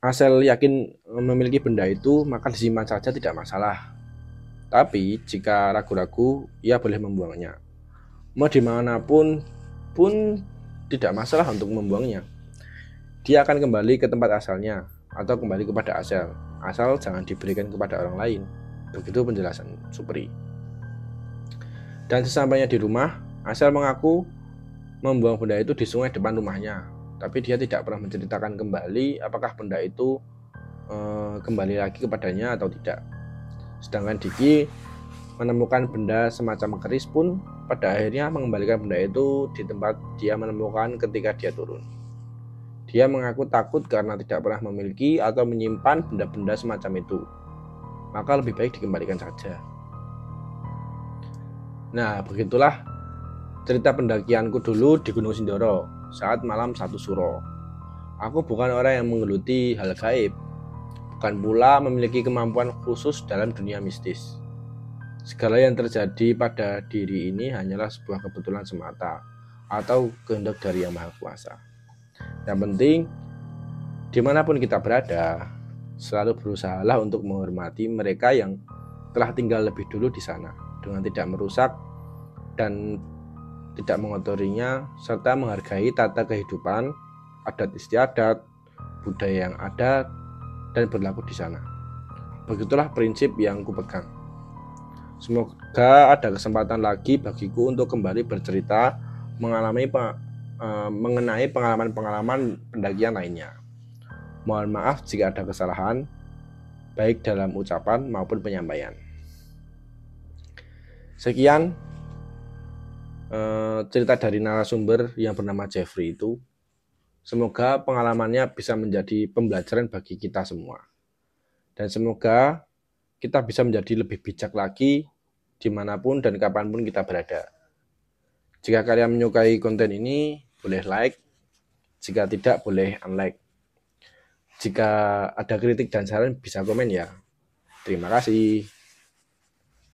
Asel yakin memiliki benda itu, maka disimpan saja tidak masalah. Tapi jika ragu-ragu, ia boleh membuangnya. Mau dimanapun pun tidak masalah untuk membuangnya. Dia akan kembali ke tempat asalnya atau kembali kepada Asel. Asal jangan diberikan kepada orang lain. Begitu penjelasan Supri. Dan sesampainya di rumah, Asel mengaku membuang benda itu di sungai depan rumahnya. Tapi dia tidak pernah menceritakan kembali apakah benda itu kembali lagi kepadanya atau tidak. Sedangkan Diki menemukan benda semacam keris pun pada akhirnya mengembalikan benda itu di tempat dia menemukan ketika dia turun. Dia mengaku takut karena tidak pernah memiliki atau menyimpan benda-benda semacam itu. Maka lebih baik dikembalikan saja. Nah, begitulah cerita pendakianku dulu di Gunung Sindoro saat malam 1 Suro. Aku bukan orang yang menggeluti hal gaib, bukan pula memiliki kemampuan khusus dalam dunia mistis. Segala yang terjadi pada diri ini hanyalah sebuah kebetulan semata atau kehendak dari Yang Maha Kuasa. Yang penting, dimanapun kita berada, selalu berusahalah untuk menghormati mereka yang telah tinggal lebih dulu di sana dengan tidak merusak dan tidak mengotorinya, serta menghargai tata kehidupan, adat istiadat, budaya yang ada dan berlaku di sana. Begitulah prinsip yang kupegang. Semoga ada kesempatan lagi bagiku untuk kembali bercerita mengenai pengalaman-pengalaman pendakian lainnya. Mohon maaf jika ada kesalahan, baik dalam ucapan maupun penyampaian. Sekian cerita dari narasumber yang bernama Jeffrey itu. Semoga pengalamannya bisa menjadi pembelajaran bagi kita semua. Dan semoga kita bisa menjadi lebih bijak lagi dimanapun dan kapanpun kita berada. Jika kalian menyukai konten ini, boleh like. Jika tidak, boleh unlike. Jika ada kritik dan saran, bisa komen ya. Terima kasih.